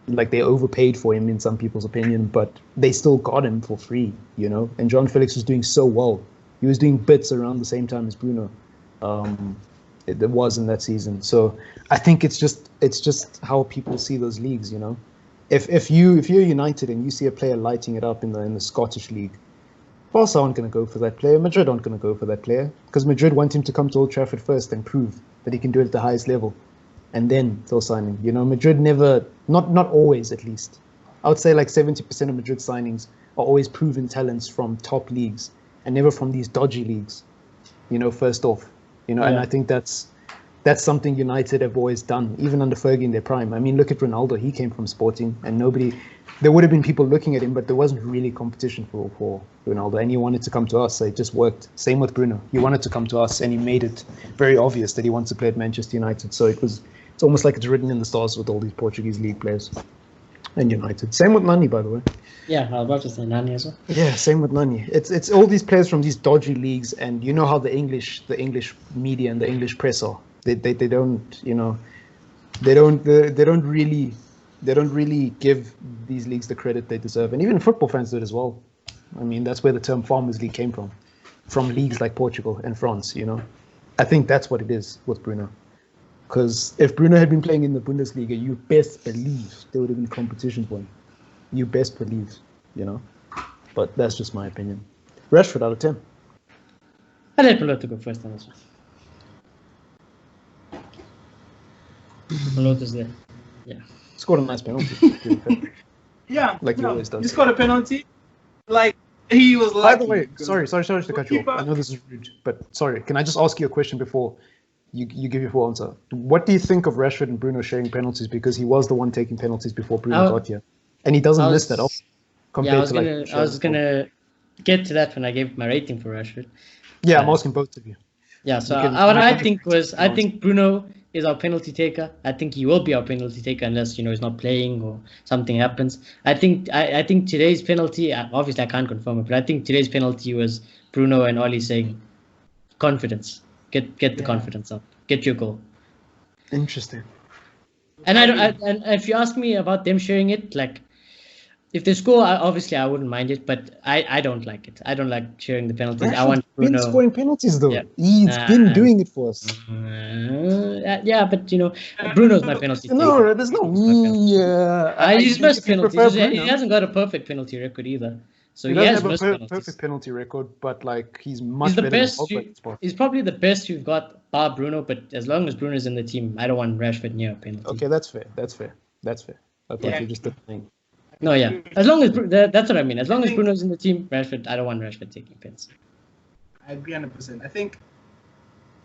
Like, they overpaid for him in some people's opinion, but they still got him for free, And João Felix was doing so well. He was doing bits around the same time as Bruno. It was in that season. So I think it's just how people see those leagues, If you're United and you see a player lighting it up in the Scottish league, Barca aren't going to go for that player. Madrid aren't going to go for that player because Madrid want him to come to Old Trafford first and prove that he can do it at the highest level, and then they'll sign him. Madrid never, not always at least. I would say like 70% of Madrid signings are always proven talents from top leagues. And never from these dodgy leagues, first off, and I think that's something United have always done, even under Fergie in their prime. I mean, look at Ronaldo. He came from Sporting, and there would have been people looking at him, but there wasn't really competition for Ronaldo, and he wanted to come to us, so it just worked. Same with Bruno. He wanted to come to us, and he made it very obvious that he wants to play at Manchester United. So it's almost like it's written in the stars with all these Portuguese league players and United. Same with Nani, by the way.
Yeah, I was about to say Nani as well.
Yeah, same with Nani. It's all these players from these dodgy leagues, and you know how the English media and the English press are. They don't really give these leagues the credit they deserve, and even football fans do it as well. I mean, that's where the term Farmers League came from leagues like Portugal and France. I think that's what it is with Bruno. Because if Bruno had been playing in the Bundesliga, you best believe there would have been competition for him. You best believe, But that's just my opinion. Rashford out of 10.
I let Malota to go first on this one. Malota's there. Yeah.
Scored a nice penalty.
Yeah.
Like he always does.
He scored a penalty. Like, he was lucky.
By the way, sorry to cut you off. I know this is rude, but sorry. Can I just ask you a question before you give your full answer. What do you think of Rashford and Bruno sharing penalties? Because he was the one taking penalties before Bruno got here, and he doesn't miss that often.
I was gonna get to that when I gave my rating for Rashford.
Yeah, I'm asking both of you.
Yeah, so I think Bruno is our penalty taker. I think he will be our penalty taker unless he's not playing or something happens. I think today's penalty, obviously I can't confirm it, but I think today's penalty was Bruno and Oli saying, confidence, get the confidence up, get your goal.
Interesting.
And and if you ask me about them sharing it, like, if they score, obviously I wouldn't mind it, but I don't like it. I don't like sharing the penalties. I want Bruno.
Been scoring penalties though. Yeah. He's been doing it for us.
Yeah, but Bruno's my penalty.
No, there's no.
He's missed penalties. He hasn't got a perfect penalty record either. So he has missed penalties.
Perfect penalty record, but like he's much better.
He's probably the best you've got, bar Bruno. But as long as Bruno's in the team, I don't want Rashford near a penalty.
Okay, that's fair. I thought you just did the thing.
No, yeah. As long as that's what I mean. As long as Bruno's in the team, Rashford, I don't want Rashford taking pens.
I agree 100%. I think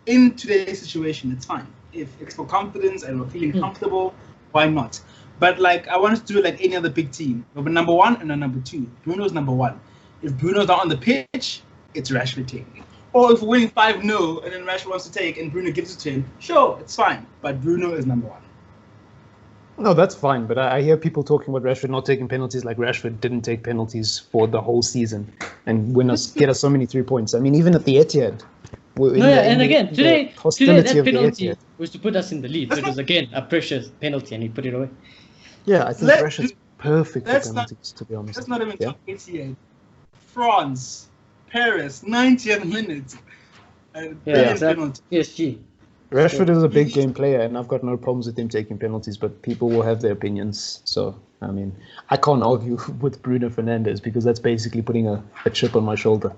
in today's situation, it's fine. If it's for confidence and we're feeling comfortable, why not? But like, I want us to do it like any other big team. We have a number one and a number two. Bruno's number one. If Bruno's not on the pitch, it's Rashford taking it. Or if we're winning 5-0 and then Rashford wants to take and Bruno gives it to him, sure, it's fine. But Bruno is number one.
No, that's fine, but I hear people talking about Rashford not taking penalties like Rashford didn't take penalties for the whole season and get us so many 3 points. I mean, even at the Etihad.
Today that penalty was to put us in the lead. So it was, again, a precious penalty, and he put it away.
Yeah, I think Rashford's perfect for penalties, to be honest.
Let's not even talk Etihad. France, Paris, 90th minute.
Penalty. PSG.
Rashford is a big game player, and I've got no problems with him taking penalties, but people will have their opinions. So, I mean, I can't argue with Bruno Fernandes because that's basically putting a chip on my shoulder.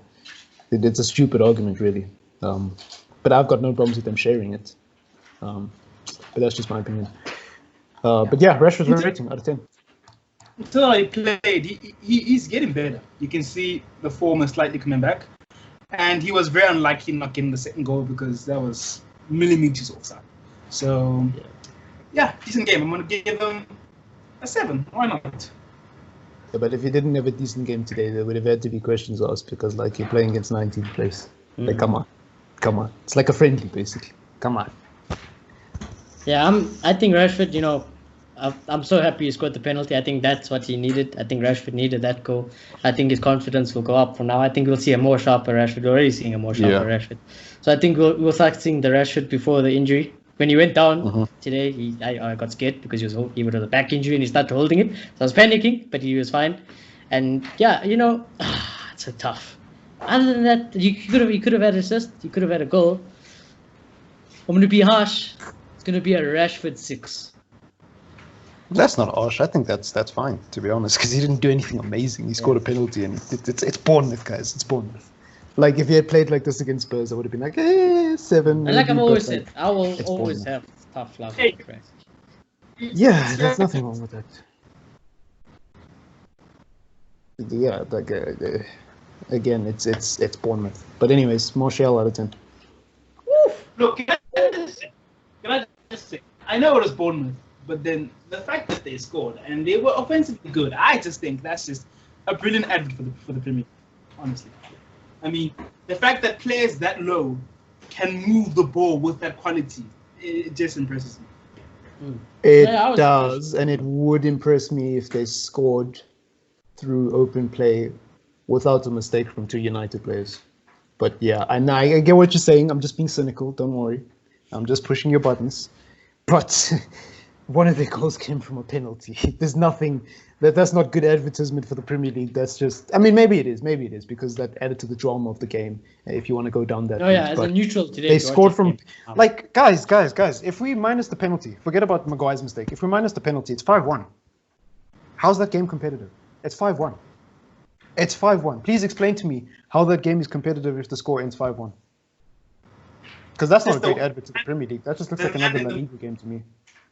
It's a stupid argument, really. But I've got no problems with them sharing it. But that's just my opinion. But yeah, Rashford's rating out of 10.
Until he played, he's getting better. You can see the form is slightly coming back. And he was very unlucky not getting the second goal because that was millimeters offside. So, yeah, decent game. I'm going to give them a 7. Why not?
Yeah, but if you didn't have a decent game today, there would have had to be questions asked because, like, you're playing against 19th place. Like, come on. It's like a friendly, basically. Come on.
Yeah, I think Rashford, I'm so happy he scored the penalty. I think that's what he needed. I think Rashford needed that goal. I think his confidence will go up from now. I think we'll see a more sharper Rashford. We're already seeing a more sharper Rashford. So I think we'll start seeing the Rashford before the injury. When he went down today, I got scared because he was a back injury and he started holding it. So I was panicking, but he was fine. And yeah, it's so tough. Other than that, he could have had an assist. He could have had a goal. I'm going to be harsh. It's going to be a Rashford 6.
That's not harsh. I think that's fine, to be honest, because he didn't do anything amazing. He scored a penalty, and it's Bournemouth, guys. It's Bournemouth. Like, if he had played like this against Spurs, I would have been like, 7.
And like I've always said, I will always have tough love for Rashford.
Yeah, there's nothing wrong with that. Yeah, like again, it's Bournemouth. But anyways, Martial out of 10.
Look, can I just say, I know it was Bournemouth, but then the fact that they scored and they were offensively good, I just think that's just a brilliant advert for the Premier League, honestly. I mean, the fact that players that low can move the ball with that quality, it just impresses me.
It does, and it would impress me if they scored through open play without a mistake from 2 United players. But yeah, I get what you're saying. I'm just being cynical. Don't worry. I'm just pushing your buttons. But one of their goals came from a penalty. There's nothing that's not good advertisement for the Premier League. That's just, I mean, maybe it is because that added to the drama of the game. If you want to go down that.
As a neutral today,
they scored from like guys. If we minus the penalty, forget about Maguire's mistake. If we minus the penalty, it's 5-1. How's that game competitive? It's 5-1. It's 5-1. Please explain to me how that game is competitive if the score ends 5-1. Because that's not a great advert to the Premier League. That just looks like another La Liga game to me.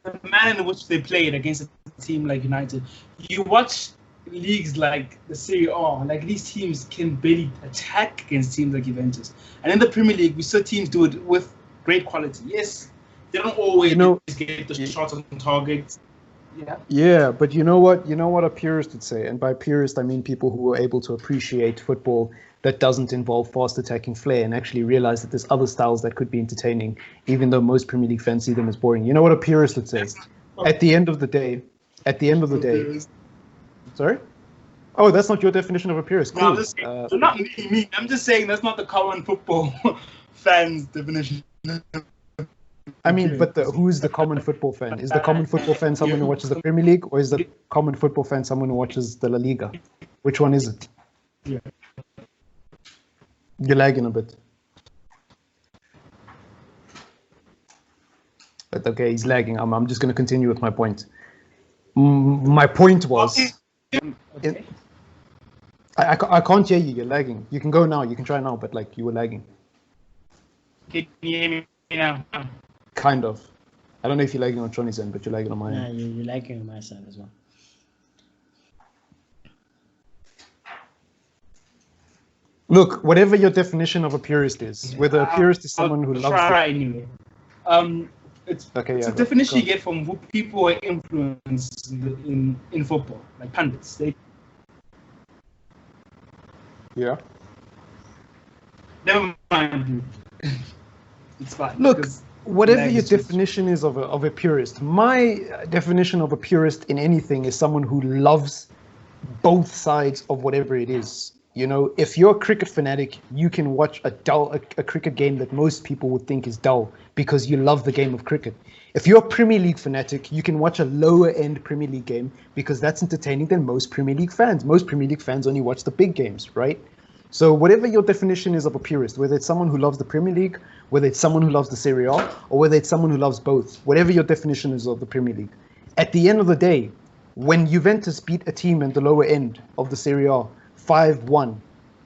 The manner in which they played against a team like United, you watch leagues like the Serie A, like these teams can barely attack against teams like Juventus. And in the Premier League, we saw teams do it with great quality. Yes, they don't always get the shots on target. Yeah.
Yeah, but you know what? You know what a purist would say, and by purist I mean people who are able to appreciate football that doesn't involve fast attacking flair and actually realize that there's other styles that could be entertaining, even though most Premier League fans see them as boring. You know what a purist would say? At the end of the day, sorry? Oh, that's not your definition of a purist. Cool.
No, not me. I'm just saying that's not the common football fans' definition.
I mean, but who's the common football fan? Is the common football fan someone who watches the Premier League, or is the common football fan someone who watches the La Liga? Which one is it?
Yeah.
You're lagging a bit. But okay, he's lagging. I'm just going to continue with my point. My point was...
Okay.
I can't hear you. You're lagging. You can go now. You can try now, but like you were lagging.
Can you hear me now?
Kind of. I don't know if you're lagging on Johnny's end, but you're lagging on my end.
Yeah, you're lagging on my side as well.
Look, whatever your definition of a purist is, whether a purist is someone who loves...
Try anyway. It's a definition you get from who people are influenced in football, like pundits.
Yeah.
Never mind. It's fine.
Look, whatever your definition is of a purist, my definition of a purist in anything is someone who loves both sides of whatever it is. You know, if you're a cricket fanatic, you can watch a cricket game that most people would think is dull because you love the game of cricket. If you're a Premier League fanatic, you can watch a lower end Premier League game because that's entertaining than most Premier League fans. Most Premier League fans only watch the big games, right? So whatever your definition is of a purist, whether it's someone who loves the Premier League, whether it's someone who loves the Serie A, or whether it's someone who loves both, whatever your definition is of the Premier League, at the end of the day, when Juventus beat a team in the lower end of the Serie A 5-1,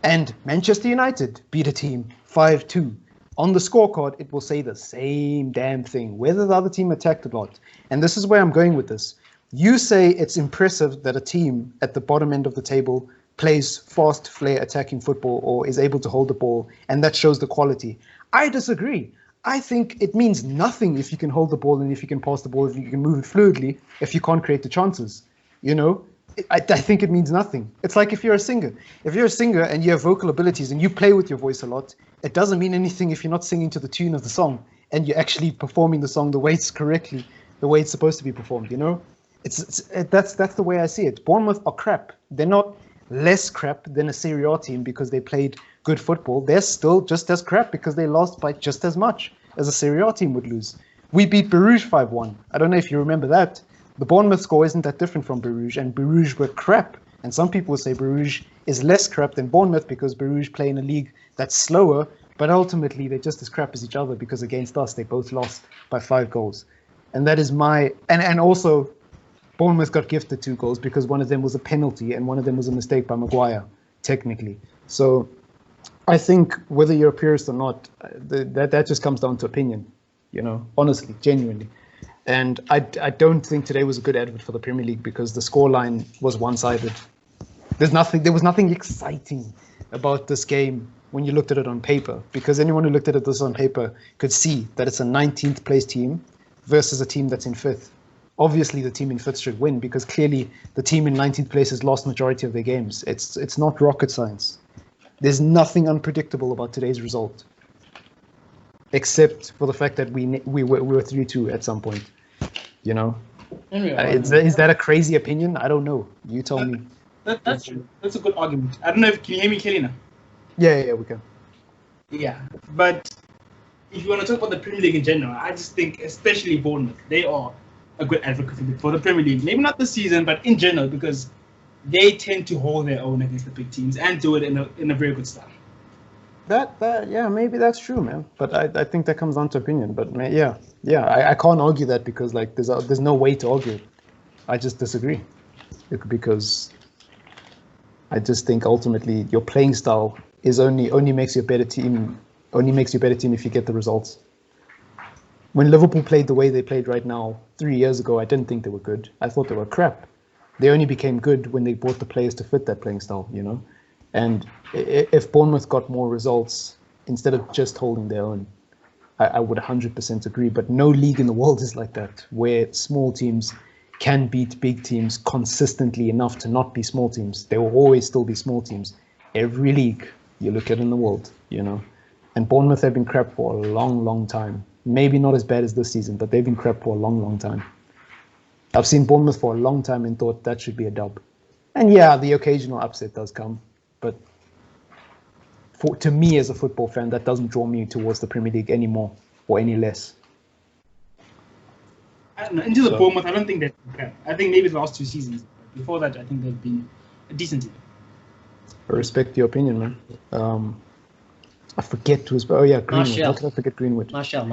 and Manchester United beat a team 5-2, on the scorecard, it will say the same damn thing, whether the other team attacked or not. And this is where I'm going with this. You say it's impressive that a team at the bottom end of the table plays fast, flair attacking football or is able to hold the ball, and that shows the quality. I disagree. I think it means nothing if you can hold the ball and if you can pass the ball, if you can move it fluidly, if you can't create the chances. You know, I think it means nothing. It's like if you're a singer. If you're a singer and you have vocal abilities and you play with your voice a lot, it doesn't mean anything if you're not singing to the tune of the song and you're actually performing the song the way it's correctly, the way it's supposed to be performed, you know? That's the way I see it. Bournemouth are crap. They're not less crap than a Serie A team because they played good football. They're still just as crap because they lost by just as much as a Serie A team would lose. We beat Bruges 5-1. I don't know if you remember that. The Bournemouth score isn't that different from Bruges, and Bruges were crap. And some people say Bruges is less crap than Bournemouth because Bruges play in a league that's slower, but ultimately they're just as crap as each other because against us they both lost by 5 goals. And that is my... And also, Bournemouth got gifted 2 goals because one of them was a penalty and one of them was a mistake by Maguire, technically. So I think whether you're a purist or not, that just comes down to opinion, you know, honestly, genuinely. And I don't think today was a good advert for the Premier League because the scoreline was one-sided. There was nothing exciting about this game when you looked at it on paper, because anyone who looked at this on paper could see that it's a 19th place team versus a team that's in 5th. Obviously, the team in 5th should win because clearly the team in 19th place has lost majority of their games. It's not rocket science. There's nothing unpredictable about today's result, except for the fact that we were 3-2 at some point. You know, is that a crazy opinion? I don't know. You tell me.
That's a good argument. I don't know if can you hear me clearly now?
Yeah, we can.
Yeah, but if you want to talk about the Premier League in general, I just think, especially Bournemouth, they are a good advocate for the Premier League. Maybe not this season, but in general, because they tend to hold their own against the big teams and do it in a very good style.
Yeah, maybe that's true, man. But I think that comes down to opinion. But yeah, I can't argue that because like there's no way to argue it. I just disagree, because I just think ultimately your playing style is only makes you a better team. Only makes you a better team if you get the results. When Liverpool played the way they played right now 3 years ago, I didn't think they were good. I thought they were crap. They only became good when they brought the players to fit that playing style, you know. And if Bournemouth got more results instead of just holding their own, I would 100% agree. But no league in the world is like that, where small teams can beat big teams consistently enough to not be small teams. There will always still be small teams. Every league you look at in the world, And Bournemouth have been crap for a long, long time. Maybe not as bad as this season, but they've been crap for a long, long time. I've seen Bournemouth for a long time and thought that should be a dub. And yeah, the occasional upset does come. But to me as a football fan, that doesn't draw me towards the Premier League anymore or any less.
I don't know. Into the Bournemouth, I don't think they're crap. I think maybe the last 2 seasons. Before that, I think they've been a decent team.
I respect your opinion, man. I forget who was. Oh yeah, Greenwood.
Martial.
How could I forget Greenwood?
Martial.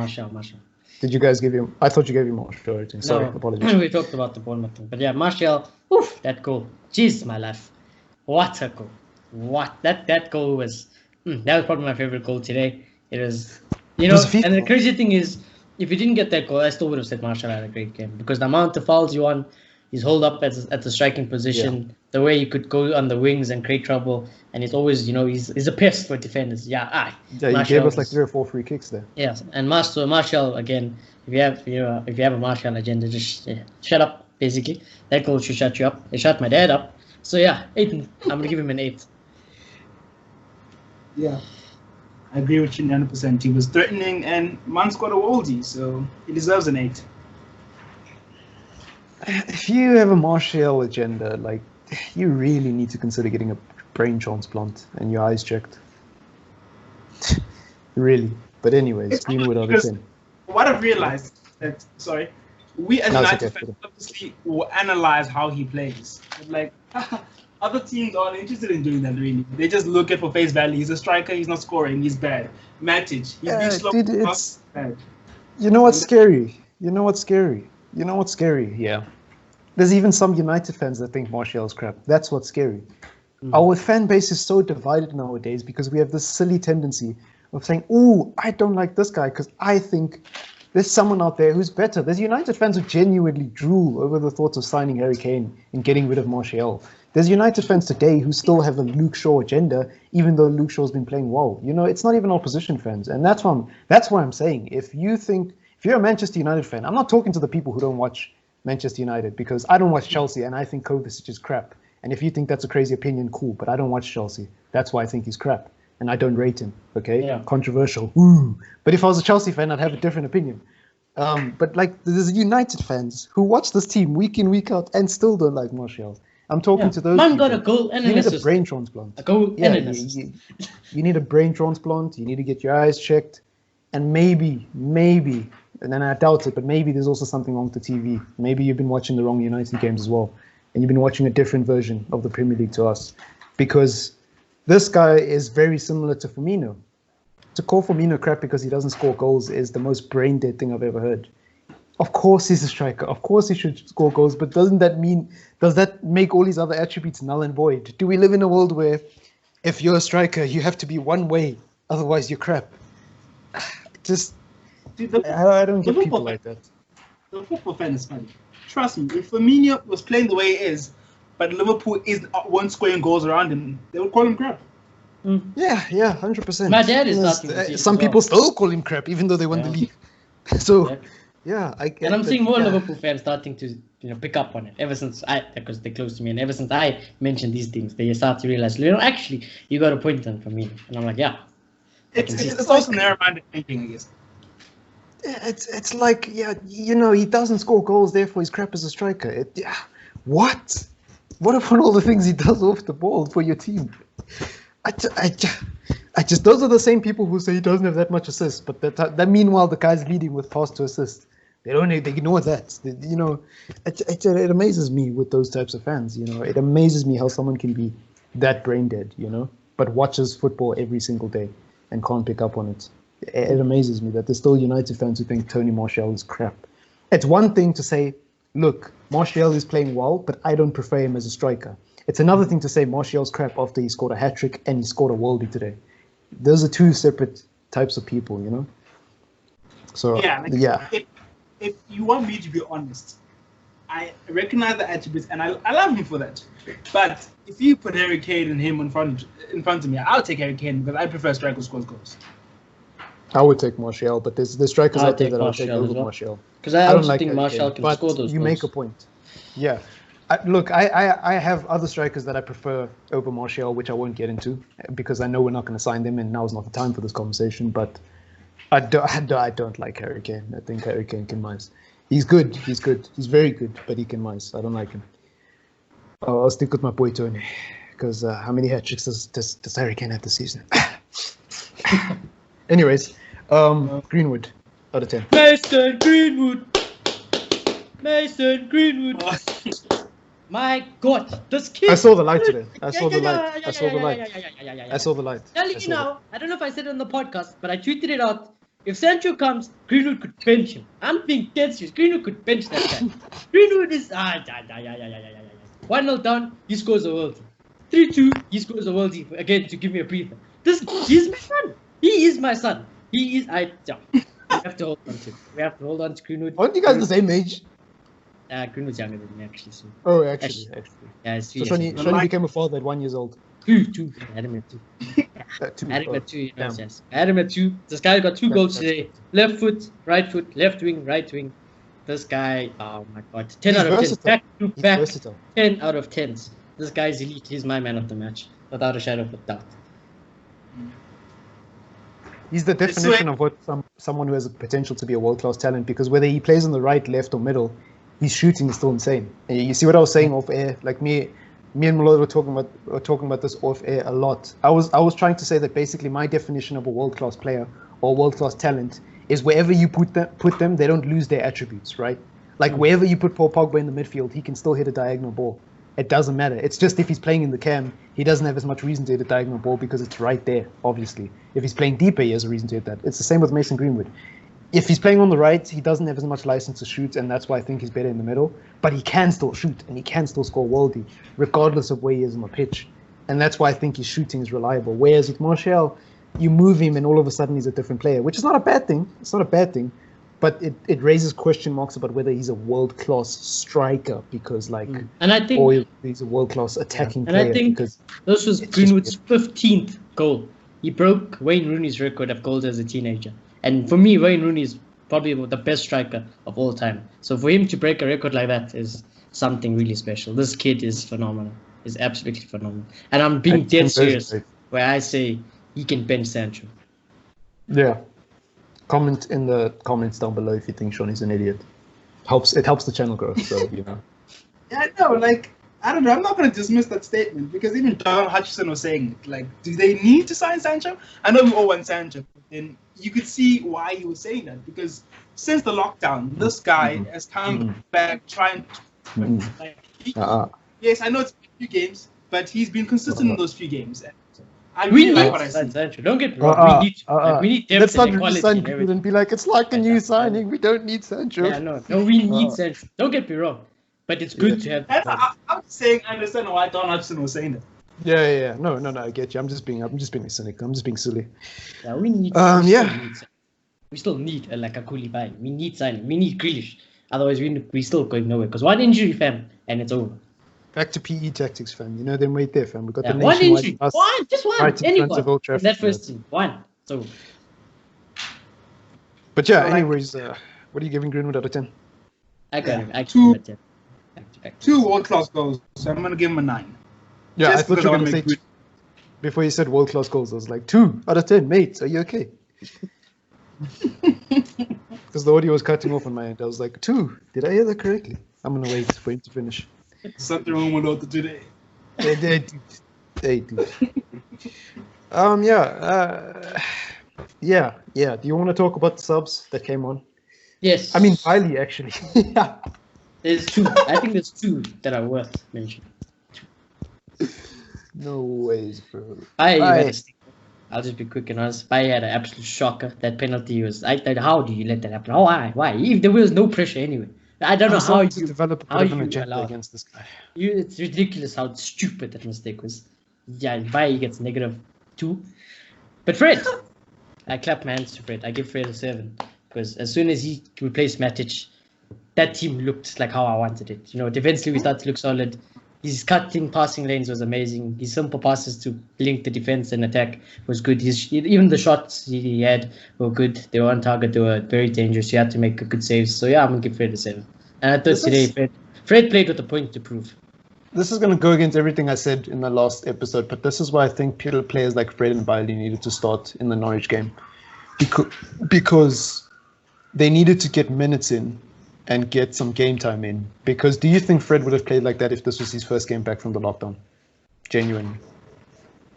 Did you guys give him? I thought you gave him Martial. Sorry,
No,
apologies.
we talked about the Bournemouth thing, but yeah, Martial. Oof, that goal. Jeez, my life. What a goal! What that goal was. That was probably my favorite goal today. It was, and the crazy thing is, if you didn't get that goal, I still would have said Martial had a great game because the amount of fouls you won, he's hold up at the striking position, the way he could go on the wings and create trouble, and he's always, he's a pest for defenders. Yeah,
he gave us like 3 or 4 free kicks there.
Yes, and Martial again. If you have a Martial agenda, just shut up. Basically, that goal should shut you up. It shut my dad up. So yeah, 8. I'm gonna give him an 8.
Yeah, I agree with you 100%. He was threatening, and man scored a worldie, so he deserves an 8.
If you have a Martial agenda, like, you really need to consider getting a brain transplant and your eyes checked. Really. But anyways, Greenwood out of 10.
What I've realized that, we as United fans obviously will analyze how he plays. But like, other teams aren't interested in doing that really. They just look at for face value. He's a striker, he's not scoring, he's bad. Matic, he's being slow.
Dude, it's bad. You know what's scary? Yeah. There's even some United fans that think Martial's crap. That's what's scary. Our fan base is so divided nowadays because we have this silly tendency of saying, "Ooh, I don't like this guy because I think there's someone out there who's better." There's United fans who genuinely drool over the thoughts of signing Harry Kane and getting rid of Martial. There's United fans today who still have a Luke Shaw agenda, even though Luke Shaw's been playing well. It's not even opposition fans, and that's why I'm saying if you're a Manchester United fan, I'm not talking to the people who don't watch Manchester United because I don't watch Chelsea and I think Kovacic is crap. And if you think that's a crazy opinion, cool. But I don't watch Chelsea. That's why I think he's crap. And I don't rate him. Okay?
Yeah.
Controversial. Ooh. But if I was a Chelsea fan, I'd have a different opinion. But like, there's United fans who watch this team week in, week out and still don't like Martial. I'm talking to those
Man
people.
got a goal and an assist.
You need a brain transplant.
A goal and an assist.
You need a brain transplant. You need to get your eyes checked. And maybe, and then I doubt it, but maybe there's also something wrong with the TV. Maybe you've been watching the wrong United games as well. And you've been watching a different version of the Premier League to us. Because this guy is very similar to Firmino. To call Firmino crap because he doesn't score goals is the most brain-dead thing I've ever heard. Of course he's a striker. Of course he should score goals. But does that make all his other attributes null and void? Do we live in a world where if you're a striker, you have to be one way, otherwise you're crap? I don't get people like that.
The football fan is funny. Trust me, if Firmino was playing the way he is, but Liverpool weren't scoring goals around him, they would call him crap.
Yeah, 100%.
My dad is starting.
Some people still call him crap, even though they won the league. So, I get.
And I'm seeing more Liverpool fans starting to, pick up on it. Ever since because they're close to me, and ever since I mentioned these things, they start to realize, actually, you got a point on Firmino, and I'm like, yeah.
It's also narrow-minded thinking, I guess.
It's like, he doesn't score goals, therefore he's crap as a striker. What? What about all the things he does off the ball for your team? I just those are the same people who say he doesn't have that much assists, but that meanwhile the guy's leading with pass to assist. They ignore that. It amazes me with those types of fans. It amazes me how someone can be that brain dead. But watches football every single day and can't pick up on it. It amazes me that there's still United fans who think Tony Martial is crap. It's one thing to say, look, Martial is playing well, but I don't prefer him as a striker. It's another thing to say Martial's crap after he scored a hat-trick and he scored a worldie today. Those are two separate types of people, So,
If you want me to be honest, I recognize the attributes and I love him for that. But if you put Harry Kane and him in front of me, I'll take Harry Kane because I prefer striker who scores goals.
I would take Martial, but there's strikers
I'll
out there
take
that I would take
Martial
over
as well.
Martial.
Because I
don't
also
like
think
Harry
Martial
Kane,
can
but
score those
you
goals.
make a point. Yeah. I have other strikers that I prefer over Martial, which I won't get into because I know we're not going to sign them, and now's not the time for this conversation. But I don't like Harry Kane. I think Harry Kane can mice. He's good. He's very good, but he can mice. I don't like him. I'll stick with my boy Tony, because how many hat tricks does Harry Kane have this season? Anyways, Greenwood out of 10.
Mason Greenwood. My God, this kid.
I saw the light today. I saw the light.
Telling you now, I don't know if I said it on the podcast, but I tweeted it out. If Sancho comes, Greenwood could bench him. I'm being dead serious. Greenwood could bench that guy. Greenwood is 1-0 down, he scores a worldie. 3-2, he scores a worldie again to give me a breather. He's my son. He is my son. He is. We have to hold on to him. We have to hold on to Greenwood.
Aren't you guys the same age?
Greenwood's younger than me, actually. So.
Oh, actually.
Yeah,
so Shani became a father at 1 year old.
Two. I had him at 2. I had him at 2. This guy got 2 goals today. Left foot, right foot, left wing, right wing. This guy, oh my God. 10 out of 10. Back to back. 10 out of 10s. This guy's elite. He's my man of the match, without a shadow of a doubt.
He's the definition of what someone who has a potential to be a world-class talent, because whether he plays on the right, left, or middle, his shooting is still insane. And you see what I was saying off air? Like me and Malone were talking about this off air a lot. I was trying to say that basically my definition of a world-class player or world-class talent is wherever you put them, they don't lose their attributes, right? Like wherever you put Paul Pogba in the midfield, he can still hit a diagonal ball. It doesn't matter. It's just if he's playing in the cam, he doesn't have as much reason to hit a diagonal ball because it's right there, obviously. If he's playing deeper, he has a reason to hit that. It's the same with Mason Greenwood. If he's playing on the right, he doesn't have as much license to shoot, and that's why I think he's better in the middle. But he can still shoot, and he can still score worldie, regardless of where he is on the pitch. And that's why I think his shooting is reliable. Whereas with Martial, you move him, and all of a sudden he's a different player, which is not a bad thing. It's not a bad thing. But it raises question marks about whether he's a world-class striker, because and I think, or he's a world-class attacking player.
And I think this was Greenwood's 15th goal. He broke Wayne Rooney's record of goals as a teenager. And for me, Wayne Rooney is probably the best striker of all time. So for him to break a record like that is something really special. This kid is phenomenal. He's absolutely phenomenal. And I'm being dead serious where I say he can bench Sancho.
Yeah. Comment in the comments down below if you think Sean is an idiot. It helps the channel grow, so you know.
Yeah, I know, I don't know, I'm not going to dismiss that statement, because even Don Hutchison was saying it. Do they need to sign Sancho? I know we all want Sancho, but then you could see why he was saying that, because since the lockdown, this guy has come back trying to, yes, I know it's a few games, but he's been consistent in those few games. I really like what I see.
Sancho. Don't get me wrong. We need depth.
Let's not sign people and be like, it's like a new signing. We don't need Sancho.
Yeah, no, we need Sancho. Don't get me wrong, but it's good to have.
I'm saying I understand why Don Hudson was saying that.
Yeah. No, I get you. I'm just being cynical. I'm just being silly.
Yeah, we need. We still need a Koulibaly. We need signing. We need Grealish. Otherwise, we still going nowhere. Because one injury, fam, and it's over.
Back to PE tactics, fam. You know them right there, fam. We got the
one injury. Just one.
Right
Anyone. In that first team. One. So.
But yeah, anyways, what are you giving Greenwood out of 10?
I got him. I give him a 10.
Two world-class goals, so I'm going to give him a 9.
Yeah, I thought you were going to say two. Before you said world-class goals, I was like, 2 out of 10, mate. Are you okay? Because the audio was cutting off on my end. I was like, 2. Did I hear that correctly? I'm going to wait for him to finish.
Something wrong with Lord today.
They do. Yeah. Do you want to talk about the subs that came on?
Yes.
I mean, Bailey, actually. Yeah.
There's 2. I think there's 2 that are worth mentioning.
No ways, bro.
I'll just be quick and honest. Bailey had an absolute shocker. That penalty was. How do you let that happen? Why? If there was no pressure anyway. I don't know how you
develop a bit of an agenda against this guy.
It's ridiculous how stupid that mistake was. Yeah, Bailly gets -2. But Fred, I clap my hands to Fred. I give Fred a 7 because as soon as he replaced Matic, that team looked like how I wanted it. Defensively we started to look solid. His cutting passing lanes was amazing. His simple passes to link the defense and attack was good. Even the shots he had were good. They were on target. They were very dangerous. You had to make a good saves. So yeah, I'm gonna give Fred a 7. And I thought today Fred played with a point to prove.
This is going to go against everything I said in the last episode, but this is why I think players like Fred and Bailey needed to start in the Norwich game. Because they needed to get minutes in and get some game time in. Because do you think Fred would have played like that if this was his first game back from the lockdown? Genuinely.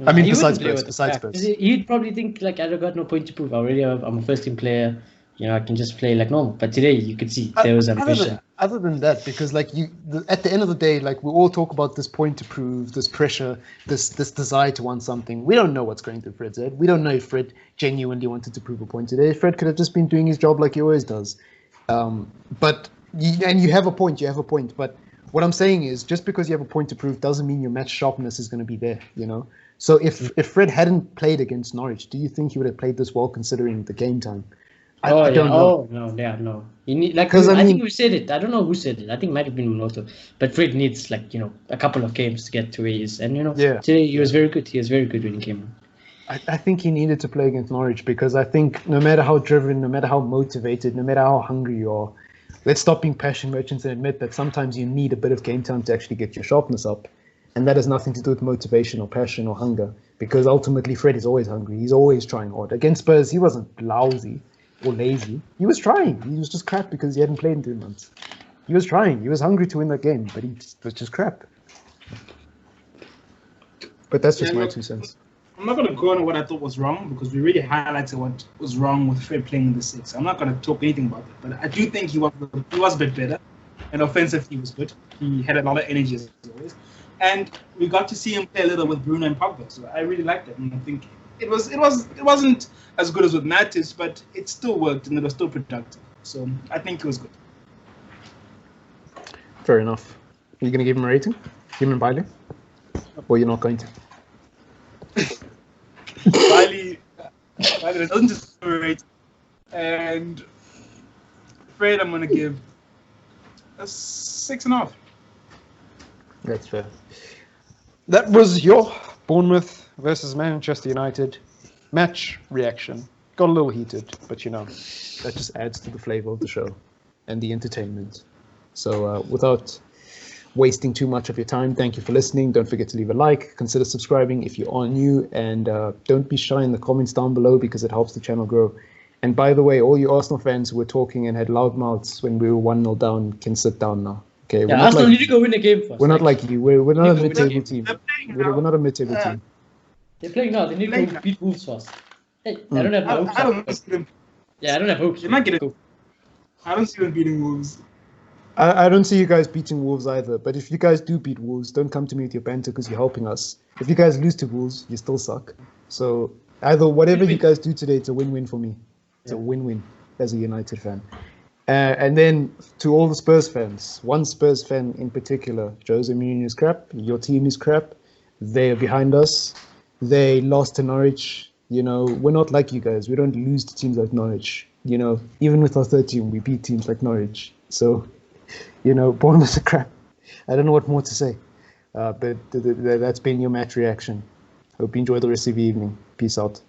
I mean, besides Spurs.
He'd probably think, like, I got no point to prove. I'm a first-team player. I can just play like normal. But today, you could see there was ambition.
Other than that, because like at the end of the day, like we all talk about this point to prove, this pressure, this desire to want something. We don't know what's going through Fred's head. We don't know if Fred genuinely wanted to prove a point today. Fred could have just been doing his job like he always does. But you have a point. But what I'm saying is, just because you have a point to prove doesn't mean your match sharpness is going to be there. So if Fred hadn't played against Norwich, do you think he would have played this well considering the game time? I don't know.
No. You need, like, I think we said it. I don't know who said it. I think it might have been Monoto. But Fred needs, like, a couple of games to get to where he is. And, today he was very good. He was very good when he came on.
I think he needed to play against Norwich because I think no matter how driven, no matter how motivated, no matter how hungry you are, let's stop being passion merchants and admit that sometimes you need a bit of game time to actually get your sharpness up. And that has nothing to do with motivation or passion or hunger, because ultimately Fred is always hungry. He's always trying hard. Against Spurs, he wasn't lousy or lazy. He was trying. He was just crap because he hadn't played in 2 months. He was trying. He was hungry to win that game, but he was just crap. But that's just my 2 cents.
I'm not going to go on what I thought was wrong, because we really highlighted what was wrong with Fred playing in the 6. I'm not going to talk anything about it, but I do think he was a bit better. And offensively, he was good. He had a lot of energy as always. And we got to see him play a little with Bruno and Pogba, so I really liked it. And I think it wasn't as good as with Mattis, but it still worked and it was still productive. So I think it was good.
Fair enough. Are you going to give him a rating? Him and Bailey? Or you're not going to?
Bailey doesn't deserve a rating. And Fred, I'm going to give a 6.5.
That's fair. That was your Bournemouth versus Manchester United match reaction. Got a little heated, but that just adds to the flavor of the show and the entertainment. So without wasting too much of your time, thank you for listening. Don't forget to leave a like, consider subscribing if you are new, and don't be shy in the comments down below because it helps the channel grow. And by the way, all you Arsenal fans who were talking and had loud mouths when we were 1-0 down can sit down now. Okay,
yeah, Arsenal need to go win the game first.
We're not like you. We're not a mid-table team. We're not a mid-table team.
They're playing now. They need to beat Wolves first. Hey, I don't have hopes.
I don't see them.
Yeah, I don't have hopes.
They might get it. I don't see them beating Wolves.
I don't see you guys beating Wolves either. But if you guys do beat Wolves, don't come to me with your banter because you're helping us. If you guys lose to Wolves, you still suck. So either whatever you guys do today, it's a win-win for me. It's a win-win as a United fan. And then to all the Spurs fans, one Spurs fan in particular, Jose Mourinho is crap. Your team is crap. They are behind us. They lost to Norwich. We're not like you guys. We don't lose to teams like Norwich. Even with our third team, we beat teams like Norwich. So, Bournemouth are crap. I don't know what more to say. But that's been your match reaction. Hope you enjoy the rest of the evening. Peace out.